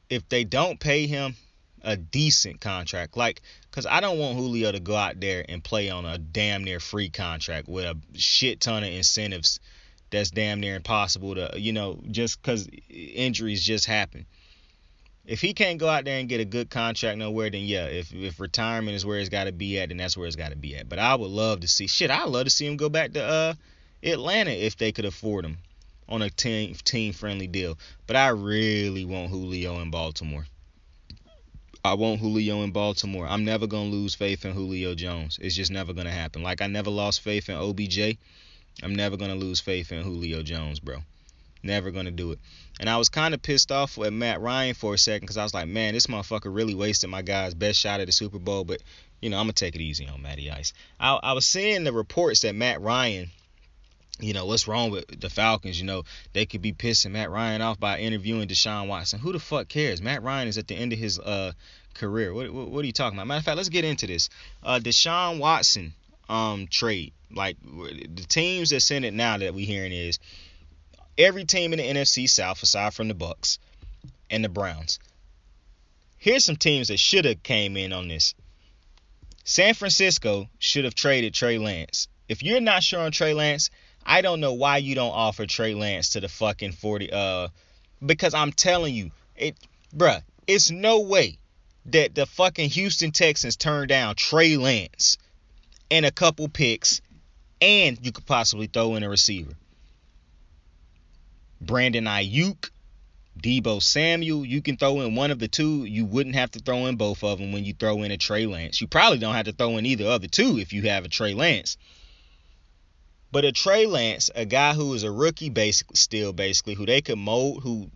if they don't pay him a decent contract, because I don't want Julio to go out there and play on a damn near free contract with a shit ton of incentives that's damn near impossible to, just because injuries just happen. If he can't go out there and get a good contract nowhere, then yeah, if retirement is where it's got to be at, then that's where it's got to be at. But I would love to see, I'd love to see him go back to Atlanta if they could afford him on a team-friendly deal. But I really want Julio in Baltimore. I want Julio in Baltimore. I'm never going to lose faith in Julio Jones. It's just never going to happen. Like I never lost faith in OBJ, I'm never going to lose faith in Julio Jones, bro. Never going to do it. And I was kind of pissed off at Matt Ryan for a second because I was like, man, this motherfucker really wasted my guy's best shot at the Super Bowl. But, I'm going to take it easy on Matty Ice. I was seeing the reports that Matt Ryan, what's wrong with the Falcons? They could be pissing Matt Ryan off by interviewing Deshaun Watson. Who the fuck cares? Matt Ryan is at the end of his career. What are you talking about? Matter of fact, let's get into this. Deshaun Watson trade. Like, the teams that's in it now that we hearing is every team in the NFC South aside from the Bucks and the Browns. Here's some teams that should have came in on this. San Francisco should have traded Trey Lance. If you're not sure on Trey Lance, I don't know why you don't offer Trey Lance to the fucking 40. Because I'm telling you, it's no way that the fucking Houston Texans turned down Trey Lance and a couple picks, and you could possibly throw in a receiver. Brandon Ayuk, Deebo Samuel, you can throw in one of the two. You wouldn't have to throw in both of them when you throw in a Trey Lance. You probably don't have to throw in either of the two if you have a Trey Lance. But a Trey Lance, a guy who is a rookie basically, who they could mold, who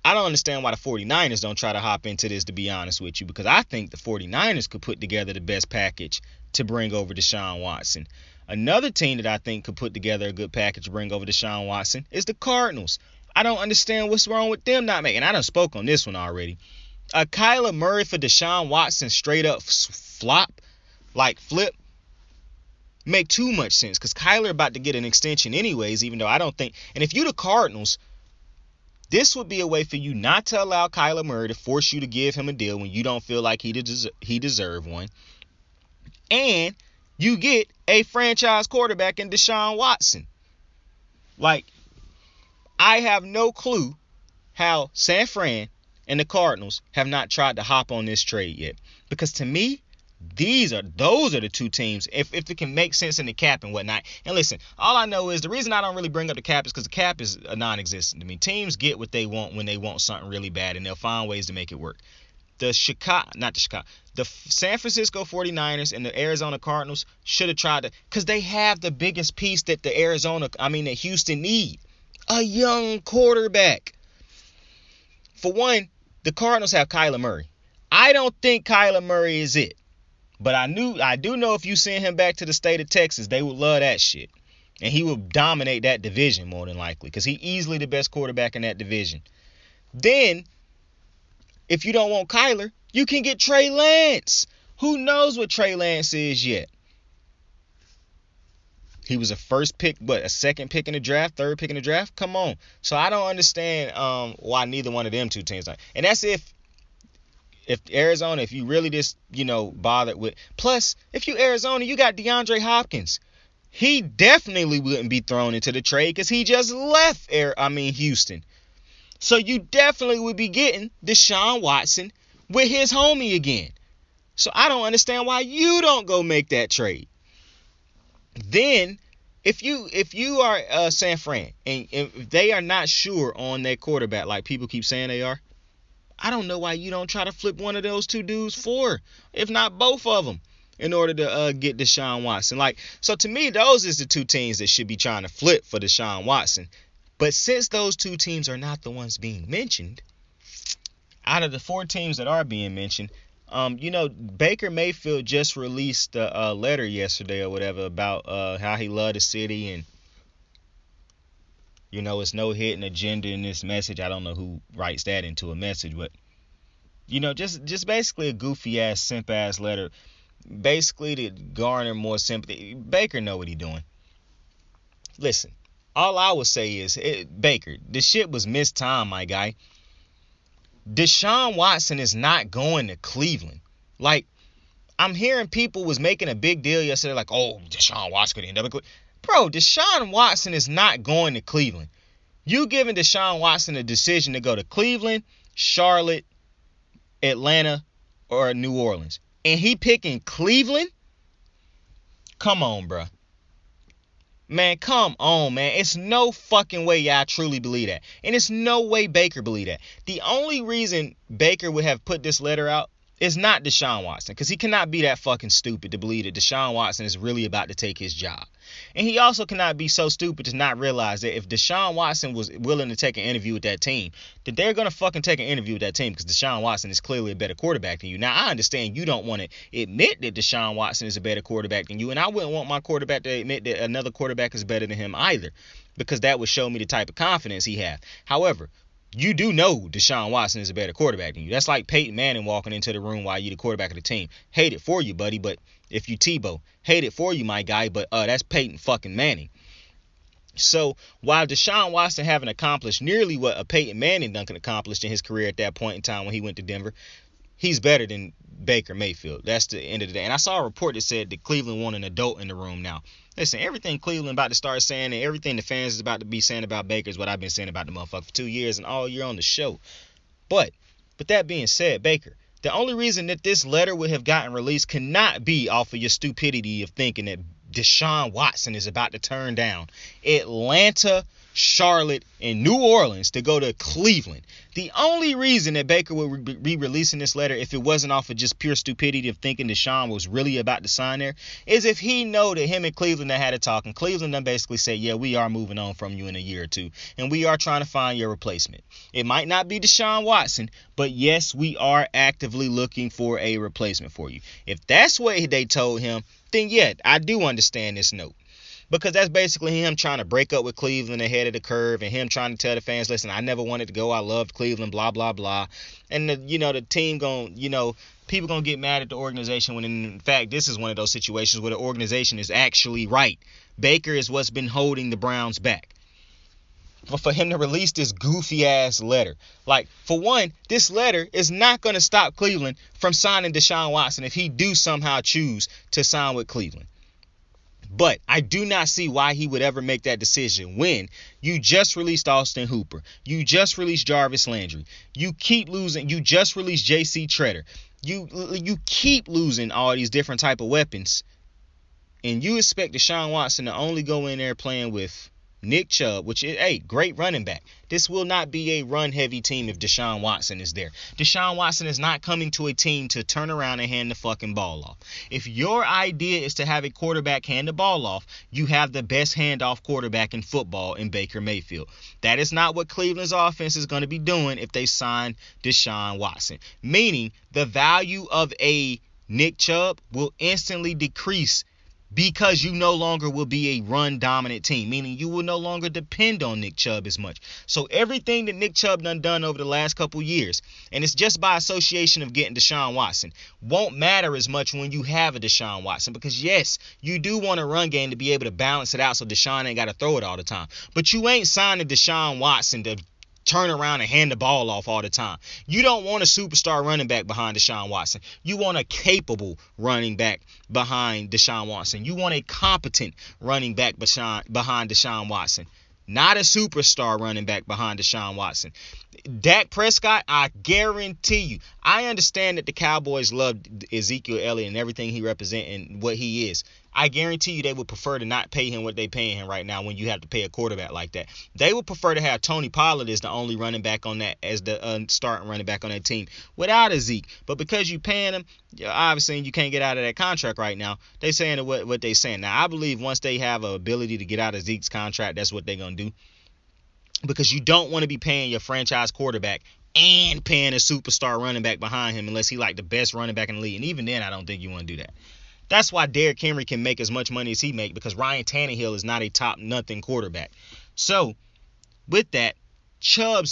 I don't understand why the 49ers don't try to hop into this, to be honest with you, because I think the 49ers could put together the best package to bring over Deshaun Watson. Another team that I think could put together a good package to bring over Deshaun Watson is the Cardinals. I don't understand what's wrong with them not making. I done spoke on this one already. A Kyler Murray for Deshaun Watson straight up flip, make too much sense, because Kyler about to get an extension anyways, even though I don't think. And if you the Cardinals, this would be a way for you not to allow Kyler Murray to force you to give him a deal when you don't feel like he deserve one. And you get a franchise quarterback in Deshaun Watson. Like, I have no clue how San Fran and the Cardinals have not tried to hop on this trade yet. Because to me, those are the two teams, if it can make sense in the cap and whatnot. And listen, all I know is the reason I don't really bring up the cap is because the cap is a non-existent to me. Teams get what they want when they want something really bad, and they'll find ways to make it work. The San Francisco 49ers and the Arizona Cardinals should have tried to, because they have the biggest piece that that Houston need. A young quarterback. For one, the Cardinals have Kyler Murray. I don't think Kyler Murray is it. But I do know if you send him back to the state of Texas, they would love that shit. And he would dominate that division more than likely, because he's easily the best quarterback in that division. Then, if you don't want Kyler, you can get Trey Lance. Who knows what Trey Lance is yet? He was a second pick in the draft, third pick in the draft? Come on. So I don't understand why neither one of them two teams are. And that's if Arizona, if you really just, bothered with. Plus, if you Arizona, you got DeAndre Hopkins. He definitely wouldn't be thrown into the trade because he just left Houston. So you definitely would be getting Deshaun Watson with his homie again. So I don't understand why you don't go make that trade. Then, if you are San Fran and if they are not sure on their quarterback like people keep saying they are, I don't know why you don't try to flip one of those two dudes if not both of them, in order to get Deshaun Watson. So to me, those is the two teams that should be trying to flip for Deshaun Watson. But since those two teams are not the ones being mentioned, out of the four teams that are being mentioned, Baker Mayfield just released a letter yesterday or whatever about how he loved the city and, it's no hidden agenda in this message. I don't know who writes that into a message, but, just basically a goofy-ass, simp-ass letter, basically to garner more sympathy. Baker know what he doing. Listen, all I would say is, Baker, the shit was mistimed, my guy. Deshaun Watson is not going to Cleveland. I'm hearing people was making a big deal yesterday, like, oh, Deshaun Watson could end up in Cleveland. Bro, Deshaun Watson is not going to Cleveland. You giving Deshaun Watson a decision to go to Cleveland, Charlotte, Atlanta, or New Orleans. And he picking Cleveland? Come on, bro. Man, come on, man. It's no fucking way y'all truly believe that. And it's no way Baker believe that. The only reason Baker would have put this letter out is not Deshaun Watson, because he cannot be that fucking stupid to believe that Deshaun Watson is really about to take his job. And he also cannot be so stupid to not realize that if Deshaun Watson was willing to take an interview with that team, that they're going to fucking take an interview with that team, because Deshaun Watson is clearly a better quarterback than you. Now, I understand you don't want to admit that Deshaun Watson is a better quarterback than you, and I wouldn't want my quarterback to admit that another quarterback is better than him either, because that would show me the type of confidence he has. However, you do know Deshaun Watson is a better quarterback than you. That's like Peyton Manning walking into the room while you're the quarterback of the team. Hate it for you, buddy, but if you Tebow, hate it for you, my guy, but that's Peyton fucking Manning. So while Deshaun Watson haven't accomplished nearly what a Peyton Manning done accomplished in his career at that point in time when he went to Denver, he's better than Baker Mayfield. That's the end of the day. And I saw a report that said that Cleveland want an adult in the room now. Listen, everything Cleveland about to start saying and everything the fans is about to be saying about Baker is what I've been saying about the motherfucker for 2 years and all year on the show. But that being said, Baker, the only reason that this letter would have gotten released cannot be off of your stupidity of thinking that Deshaun Watson is about to turn down Atlanta, Charlotte, and New Orleans to go to Cleveland. The only reason that Baker would be releasing this letter, if it wasn't off of just pure stupidity of thinking Deshaun was really about to sign there, is if he know that him and Cleveland had a talk, and Cleveland done basically said, yeah, we are moving on from you in a year or two, and we are trying to find your replacement. It might not be Deshaun Watson, but yes, we are actively looking for a replacement for you. If that's what they told him, then yeah, I do understand this note. Because that's basically him trying to break up with Cleveland ahead of the curve, and him trying to tell the fans, listen, I never wanted to go. I loved Cleveland, blah, blah, blah. And, the team people going to get mad at the organization when, in fact, this is one of those situations where the organization is actually right. Baker is what's been holding the Browns back. But for him to release this goofy-ass letter, like, for one, this letter is not going to stop Cleveland from signing Deshaun Watson if he do somehow choose to sign with Cleveland. But I do not see why he would ever make that decision when you just released Austin Hooper. You just released Jarvis Landry. You keep losing. You just released J.C. Treader. You keep losing all these different type of weapons. And you expect Deshaun Watson to only go in there playing with Nick Chubb, which is a great running back. This will not be a run-heavy team if Deshaun Watson is there. Deshaun Watson is not coming to a team to turn around and hand the fucking ball off. If your idea is to have a quarterback hand the ball off, you have the best handoff quarterback in football in Baker Mayfield. That is not what Cleveland's offense is going to be doing if they sign Deshaun Watson. Meaning, the value of a Nick Chubb will instantly decrease because you no longer will be a run-dominant team, meaning you will no longer depend on Nick Chubb as much. So everything that Nick Chubb done over the last couple years, and it's just by association of getting Deshaun Watson, won't matter as much when you have a Deshaun Watson. Because, yes, you do want a run game to be able to balance it out so Deshaun ain't got to throw it all the time. But you ain't signing Deshaun Watson to turn around and hand the ball off all the time. You don't want a superstar running back behind Deshaun Watson. You want a capable running back behind Deshaun Watson. You want a competent running back behind Deshaun Watson. Not a superstar running back behind Deshaun Watson. Dak Prescott, I guarantee you. I understand that the Cowboys love Ezekiel Elliott and everything he represents and what he is. I guarantee you they would prefer to not pay him what they're paying him right now when you have to pay a quarterback like that. They would prefer to have Tony Pollard as the only running back on that, as the starting running back on that team without a Zeke. But because you paying him, obviously you can't get out of that contract right now. They saying what they saying. Now, I believe once they have an ability to get out of Zeke's contract, that's what they're going to do. Because you don't want to be paying your franchise quarterback and paying a superstar running back behind him unless he like the best running back in the league. And even then, I don't think you want to do that. That's why Derrick Henry can make as much money as he make, because Ryan Tannehill is not a top nothing quarterback. So with that, Chubb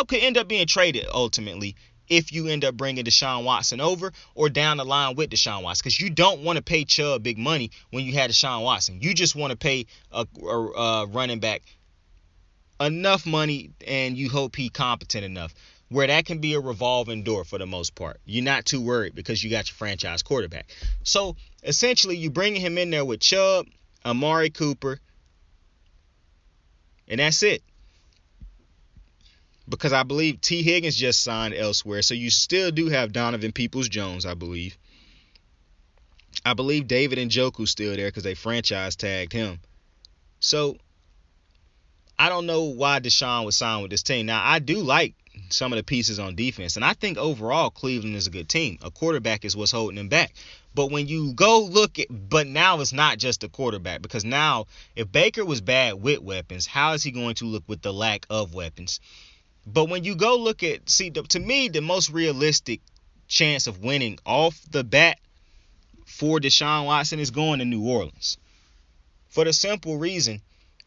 could end up being traded ultimately if you end up bringing Deshaun Watson over or down the line with Deshaun Watson, because you don't want to pay Chubb big money when you had Deshaun Watson. You just want to pay a running back enough money and you hope he's competent enough where that can be a revolving door for the most part. You're not too worried because you got your franchise quarterback. So essentially you bringing him in there with Chubb, Amari Cooper, and that's it. Because I believe T. Higgins just signed elsewhere, so you still do have Donovan Peoples-Jones, I believe. I believe David Njoku's still there because they franchise tagged him. So I don't know why Deshaun would sign with this team. Now, I do like some of the pieces on defense, and I think overall Cleveland is a good team. A quarterback is what's holding them back. But when you go look at, but now it's not just a quarterback, because now if Baker was bad with weapons, how is he going to look with the lack of weapons? But when you go look at, to me, the most realistic chance of winning off the bat for Deshaun Watson is going to New Orleans. For the simple reason,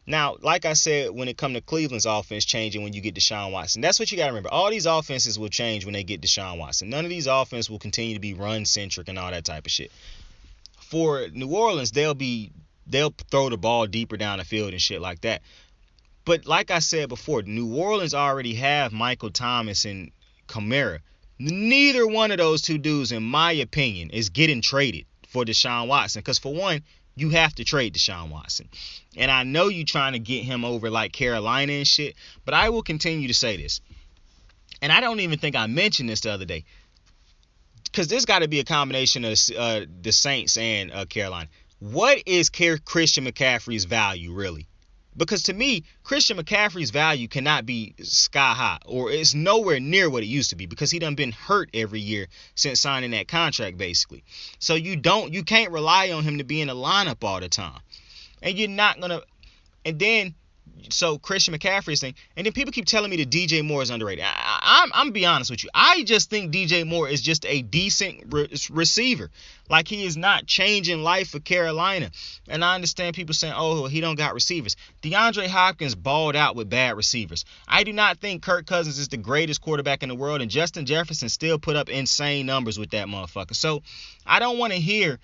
now, like I said, when it comes to Cleveland's offense changing when you get Deshaun Watson, that's what you got to remember. All these offenses will change when they get Deshaun Watson. None of these offenses will continue to be run-centric and all that type of shit. For New Orleans, they'll throw the ball deeper down the field and shit like that. But like I said before, New Orleans already have Michael Thomas and Kamara. Neither one of those two dudes, in my opinion, is getting traded for Deshaun Watson. Because for one, you have to trade Deshaun Watson. And I know you trying to get him over like Carolina and shit, but I will continue to say this. And I don't even think I mentioned this the other day, because there's got to be a combination of the Saints and Carolina. What is Christian McCaffrey's value really? Because to me, Christian McCaffrey's value cannot be sky high, or it's nowhere near what it used to be, because he done been hurt every year since signing that contract, basically. So you can't rely on him to be in the lineup all the time. And you're not going to, and then, so Christian McCaffrey's thing, and then people keep telling me that DJ Moore is underrated. I'm going to be honest with you. I just think DJ Moore is just a decent receiver. Like, he is not changing life for Carolina. And I understand people saying, oh, he don't got receivers. DeAndre Hopkins balled out with bad receivers. I do not think Kirk Cousins is the greatest quarterback in the world, and Justin Jefferson still put up insane numbers with that motherfucker. So I don't want to hear,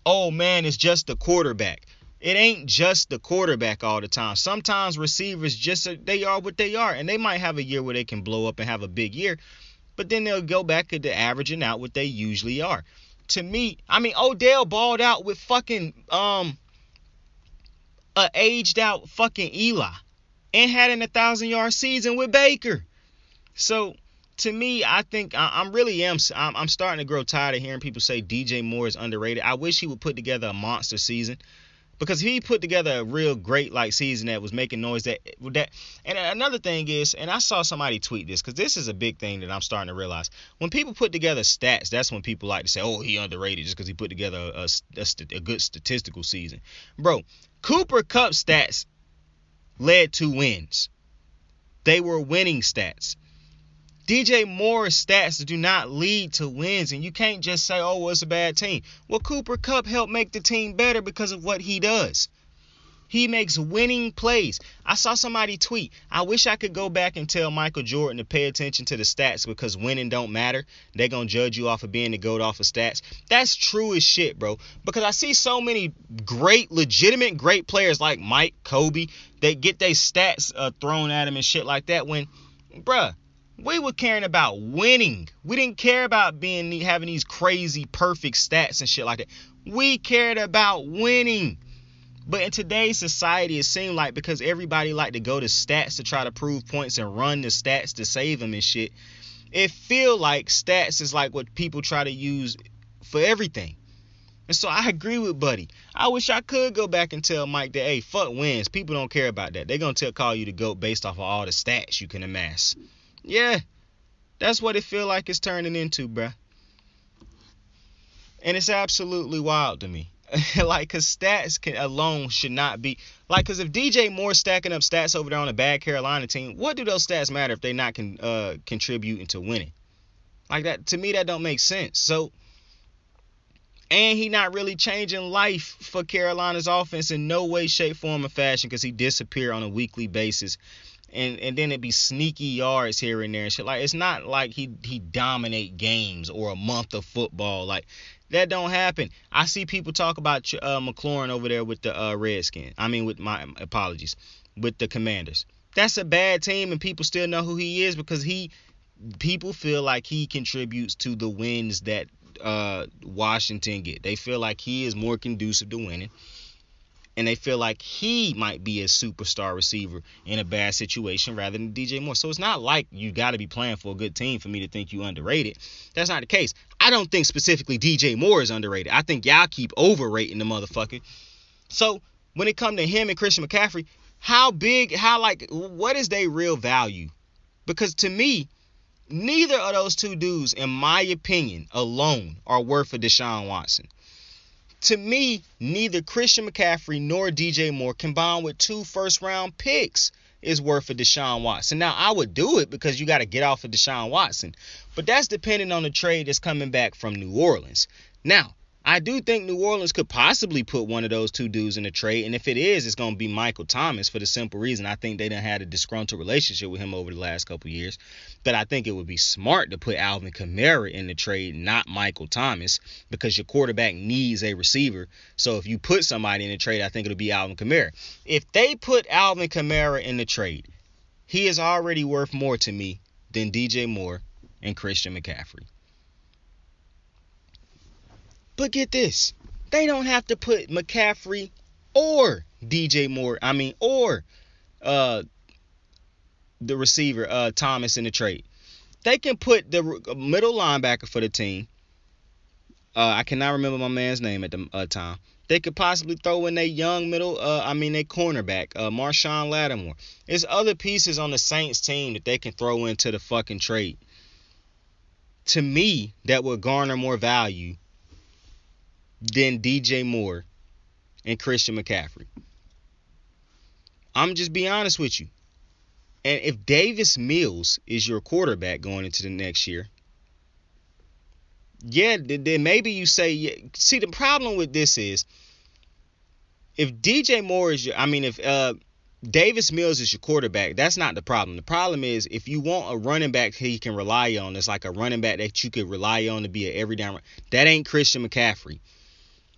oh, man, it's just the quarterback. It ain't just the quarterback all the time. Sometimes receivers they are what they are, and they might have a year where they can blow up and have a big year, but then they'll go back to averaging out what they usually are. To me, I mean, Odell balled out with fucking aged out fucking Eli, and had an 1,000-yard season with Baker. So to me, I think I'm starting to grow tired of hearing people say DJ Moore is underrated. I wish he would put together a monster season. Because he put together a real great season that was making noise. That. And another thing is, and I saw somebody tweet this, because this is a big thing that I'm starting to realize. When people put together stats, that's when people like to say, oh, he underrated just because he put together a good statistical season. Bro, Cooper Kupp stats led to wins. They were winning stats. DJ Moore's stats do not lead to wins, and you can't just say, oh, well, it's a bad team. Well, Cooper Kupp helped make the team better because of what he does. He makes winning plays. I saw somebody tweet, I wish I could go back and tell Michael Jordan to pay attention to the stats because winning don't matter. They're going to judge you off of being the GOAT off of stats. That's true as shit, bro. Because I see so many legitimate great players like Mike, Kobe, they get their stats thrown at them and shit like that when, bruh, we were caring about winning. We didn't care about having these crazy perfect stats and shit like that. We cared about winning. But in today's society, it seemed like because everybody like to go to stats to try to prove points and run the stats to save them and shit, it feel like stats is like what people try to use for everything. And so I agree with Buddy. I wish I could go back and tell Mike that, hey, fuck wins. People don't care about that. They're going to call you the GOAT based off of all the stats you can amass. Yeah, that's what it feel like it's turning into, bruh. And it's absolutely wild to me. Because stats alone should not be... because if DJ Moore's stacking up stats over there on a bad Carolina team, what do those stats matter if they're not contributing to winning? That, to me, that don't make sense. So, and he not really changing life for Carolina's offense in no way, shape, form, or fashion because he disappear on a weekly basis. And then it'd be sneaky yards here and there and shit. It's not like he dominate games or a month of football. That don't happen. I see people talk about McLaurin over there with the Redskins. I mean, with the Commanders. That's a bad team, and people still know who he is because people feel like he contributes to the wins that Washington get. They feel like he is more conducive to winning. And they feel like he might be a superstar receiver in a bad situation rather than DJ Moore. So it's not like you got to be playing for a good team for me to think you underrated. That's not the case. I don't think specifically DJ Moore is underrated. I think y'all keep overrating the motherfucker. So when it comes to him and Christian McCaffrey, what is their real value? Because to me, neither of those two dudes, in my opinion, alone are worth a Deshaun Watson. To me, neither Christian McCaffrey nor DJ Moore combined with 2 first-round picks is worth a Deshaun Watson. Now, I would do it because you got to get off of Deshaun Watson. But that's depending on the trade that's coming back from New Orleans. Now, I do think New Orleans could possibly put one of those two dudes in the trade. And if it is, it's going to be Michael Thomas for the simple reason I think they done had a disgruntled relationship with him over the last couple years. But I think it would be smart to put Alvin Kamara in the trade, not Michael Thomas, because your quarterback needs a receiver. So if you put somebody in the trade, I think it'll be Alvin Kamara. If they put Alvin Kamara in the trade, he is already worth more to me than DJ Moore and Christian McCaffrey. But get this, they don't have to put McCaffrey or DJ Moore, or the receiver, Thomas, in the trade. They can put the middle linebacker for the team, I cannot remember my man's name at the time. They could possibly throw in their young middle, their cornerback, Marshawn Lattimore. There's other pieces on the Saints team that they can throw into the fucking trade. To me, that would garner more value than DJ Moore and Christian McCaffrey. I'm just being honest with you. And if Davis Mills is your quarterback going into the next year, yeah, then maybe you say, yeah. See, the problem with this is, if DJ Moore is if Davis Mills is your quarterback, that's not the problem. The problem is, if you want a running back he can rely on, that's like a running back that you could rely on to be an every down, that ain't Christian McCaffrey.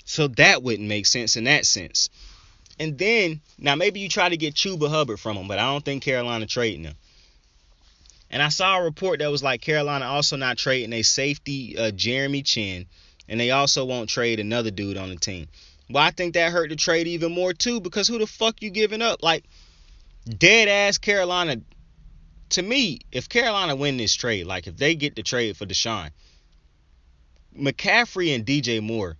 So that wouldn't make sense in that sense. And then, now maybe you try to get Chuba Hubbard from him, but I don't think Carolina trading him. And I saw a report that was like Carolina also not trading a safety, Jeremy Chin, and they also won't trade another dude on the team. Well, I think that hurt the trade even more too, because who the fuck you giving up? Like, dead ass Carolina. To me, if Carolina win this trade, like if they get the trade for Deshaun, McCaffrey and DJ Moore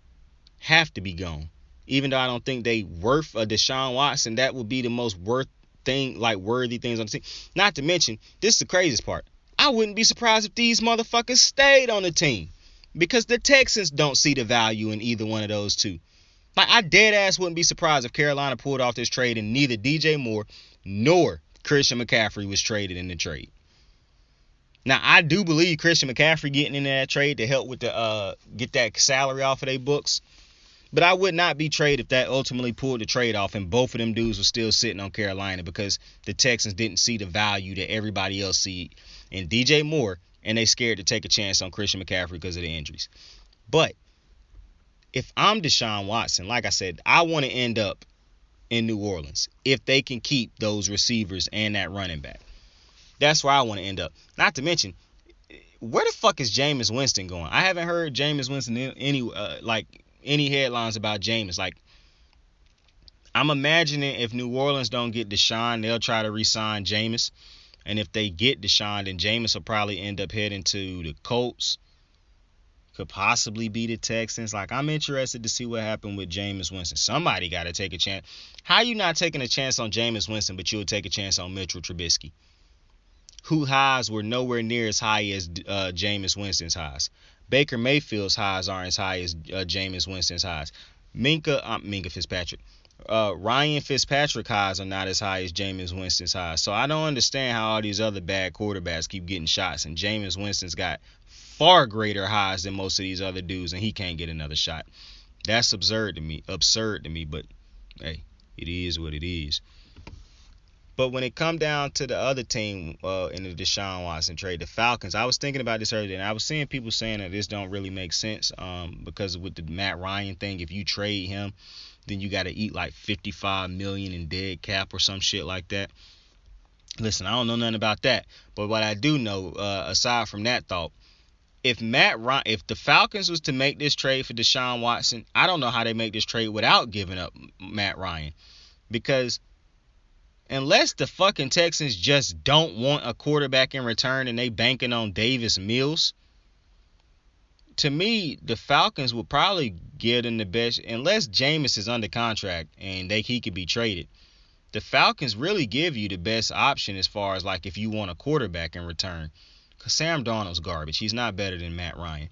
have to be gone. Even though I don't think they worth a Deshaun Watson, that would be the most worthy things on the team. Not to mention, this is the craziest part. I wouldn't be surprised if these motherfuckers stayed on the team, because the Texans don't see the value in either one of those two. Like, I dead ass wouldn't be surprised if Carolina pulled off this trade and neither DJ Moore nor Christian McCaffrey was traded in the trade. Now, I do believe Christian McCaffrey getting into that trade to help with the get that salary off of their books. But I would not be traded if that ultimately pulled the trade off and both of them dudes were still sitting on Carolina, because the Texans didn't see the value that everybody else see in DJ Moore, and they scared to take a chance on Christian McCaffrey because of the injuries. But if I'm Deshaun Watson, like I said, I want to end up in New Orleans if they can keep those receivers and that running back. That's where I want to end up. Not to mention, where the fuck is Jameis Winston going? I haven't heard Jameis Winston any headlines about Jameis. Like, I'm imagining if New Orleans don't get Deshaun, they'll try to re-sign Jameis. And if they get Deshaun, then Jameis will probably end up heading to the Colts. Could possibly be the Texans. Like, I'm interested to see what happened with Jameis Winston. Somebody got to take a chance. How you not taking a chance on Jameis Winston, but you'll take a chance on Mitchell Trubisky, who highs were nowhere near as high as Jameis Winston's highs. Baker Mayfield's highs aren't as high as Jameis Winston's highs. Minka Fitzpatrick. Ryan Fitzpatrick highs are not as high as Jameis Winston's highs. So I don't understand how all these other bad quarterbacks keep getting shots, and Jameis Winston's got far greater highs than most of these other dudes, and he can't get another shot. That's absurd to me, but hey, it is what it is. But when it come down to the other team in the Deshaun Watson trade, the Falcons, I was thinking about this earlier, and I was seeing people saying that this don't really make sense because with the Matt Ryan thing, if you trade him, then you got to eat like $55 million in dead cap or some shit like that. Listen, I don't know nothing about that, but what I do know, aside from that thought, if the Falcons was to make this trade for Deshaun Watson, I don't know how they make this trade without giving up Matt Ryan, because unless the fucking Texans just don't want a quarterback in return and they banking on Davis Mills, to me, the Falcons would probably give them the best, unless Jameis is under contract and he could be traded. The Falcons really give you the best option as far as like if you want a quarterback in return. Because Sam Darnold's garbage. He's not better than Matt Ryan,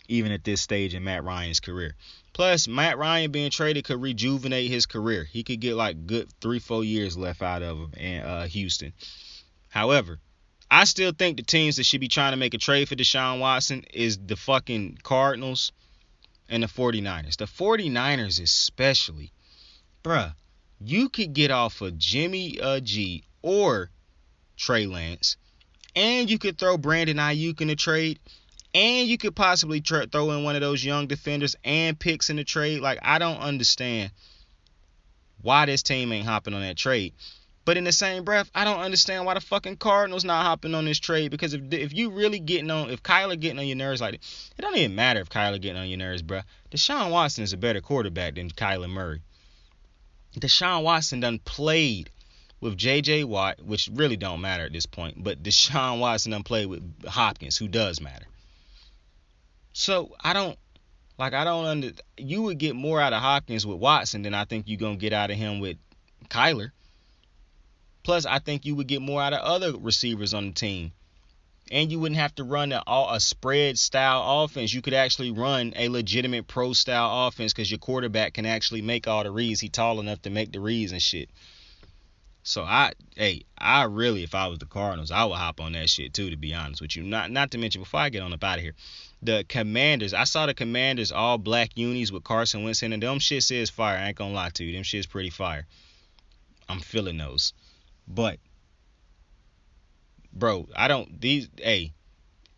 even at this stage in Matt Ryan's career. Plus, Matt Ryan being traded could rejuvenate his career. He could get like good 3-4 years left out of him in Houston. However, I still think the teams that should be trying to make a trade for Deshaun Watson is the fucking Cardinals and the 49ers. The 49ers especially. Bruh, you could get off of Jimmy G or Trey Lance, and you could throw Brandon Ayuk in the trade, and you could possibly throw in one of those young defenders and picks in the trade. Like, I don't understand why this team ain't hopping on that trade. But in the same breath, I don't understand why the fucking Cardinals not hopping on this trade. Because if you really if Kyler getting on your nerves like that, it don't even matter if Kyler getting on your nerves, bruh. Deshaun Watson is a better quarterback than Kyler Murray. Deshaun Watson done played with J.J. Watt, which really don't matter at this point. But Deshaun Watson done played with Hopkins, who does matter. So, Like, you would get more out of Hopkins with Watson than I think you're going to get out of him with Kyler. Plus, I think you would get more out of other receivers on the team. And you wouldn't have to run a spread style offense. You could actually run a legitimate pro style offense because your quarterback can actually make all the reads. He's tall enough to make the reads and shit. So I really, if I was the Cardinals, I would hop on that shit too, to be honest with you. Not to mention, before I get on up out of here, the Commanders. I saw the Commanders all black unis with Carson Wentz in it. Them shit says fire. I ain't gonna lie to you. Them shit's pretty fire. I'm feeling those. But, bro,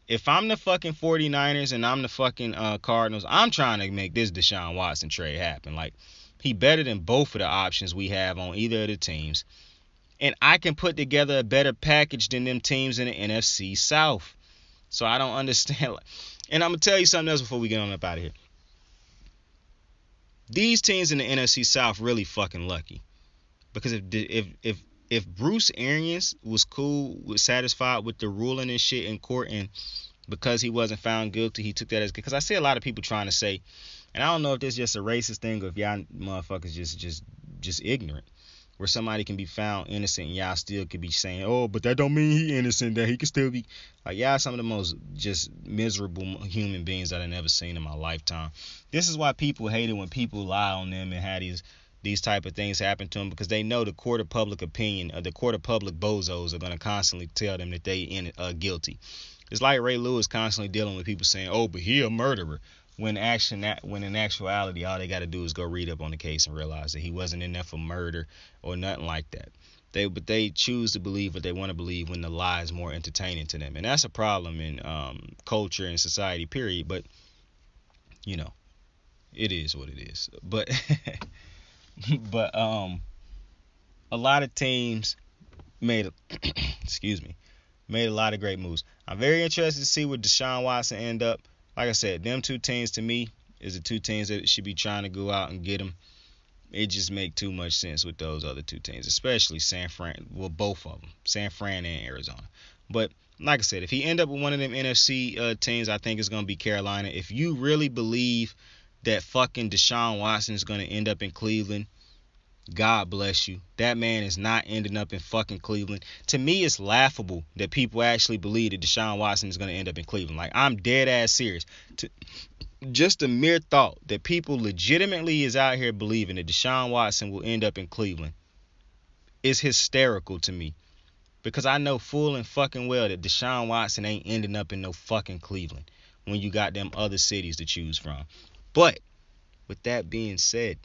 if I'm the fucking 49ers and I'm the fucking Cardinals, I'm trying to make this Deshaun Watson trade happen. Like, he better than both of the options we have on either of the teams. And I can put together a better package than them teams in the NFC South. So I don't understand. And I'm going to tell you something else before we get on up out of here. These teams in the NFC South really fucking lucky. Because if Bruce Arians was satisfied with the ruling and shit in court, and because he wasn't found guilty, he took that as good. Because I see a lot of people trying to say, and I don't know if this is just a racist thing or if y'all motherfuckers just ignorant, where somebody can be found innocent and y'all still could be saying, oh, but that don't mean he innocent, that he could still be. Like, y'all some of the most just miserable human beings that I've never seen in my lifetime. This is why people hate it when people lie on them and have these type of things happen to them, because they know the court of public opinion or the court of public bozos are going to constantly tell them that they guilty. It's like Ray Lewis constantly dealing with people saying, oh, but he a murderer. When in actuality, all they got to do is go read up on the case and realize that he wasn't in there for murder or nothing like that. But they choose to believe what they want to believe when the lie is more entertaining to them. And that's a problem in culture and society, period. But, you know, it is what it is. But a lot of teams made a lot of great moves. I'm very interested to see where Deshaun Watson end up. Like I said, them two teams to me is the two teams that should be trying to go out and get him. It just make too much sense with those other two teams, especially San Fran. Well, both of them, San Fran and Arizona. But like I said, if he end up with one of them NFC teams, I think it's going to be Carolina. If you really believe that fucking Deshaun Watson is going to end up in Cleveland, God bless you. That man is not ending up in fucking Cleveland. To me, it's laughable that people actually believe that Deshaun Watson is going to end up in Cleveland. Like, I'm dead ass serious. Just the mere thought that people legitimately is out here believing that Deshaun Watson will end up in Cleveland is hysterical to me. Because I know full and fucking well that Deshaun Watson ain't ending up in no fucking Cleveland when you got them other cities to choose from. But with that being said,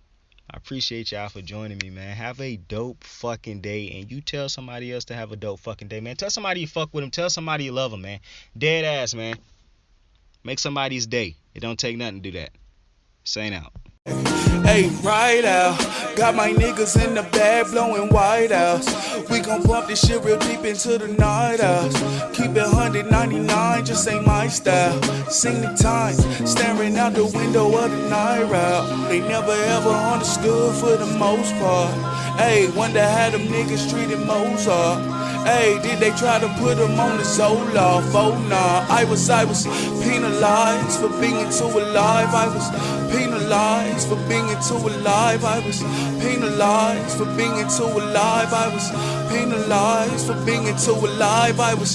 I appreciate y'all for joining me, man. Have a dope fucking day. And you tell somebody else to have a dope fucking day, man. Tell somebody you fuck with them. Tell somebody you love them, man. Dead ass, man. Make somebody's day. It don't take nothing to do that. Saint out. Hey, right out. Got my niggas in the bag blowing white out. We gon' bump this shit real deep into the night out. Keep it 199, just ain't my style. Sing the time, staring out the window of the night route. They never ever understood for the most part. Hey, wonder how them niggas treated Mozart. Hey, did they try to put him on the Zoloft? Oh nah, I was penalized for being too alive. I was penalized for being too alive. I was penalized for being too alive. I was penalized for being too alive. I was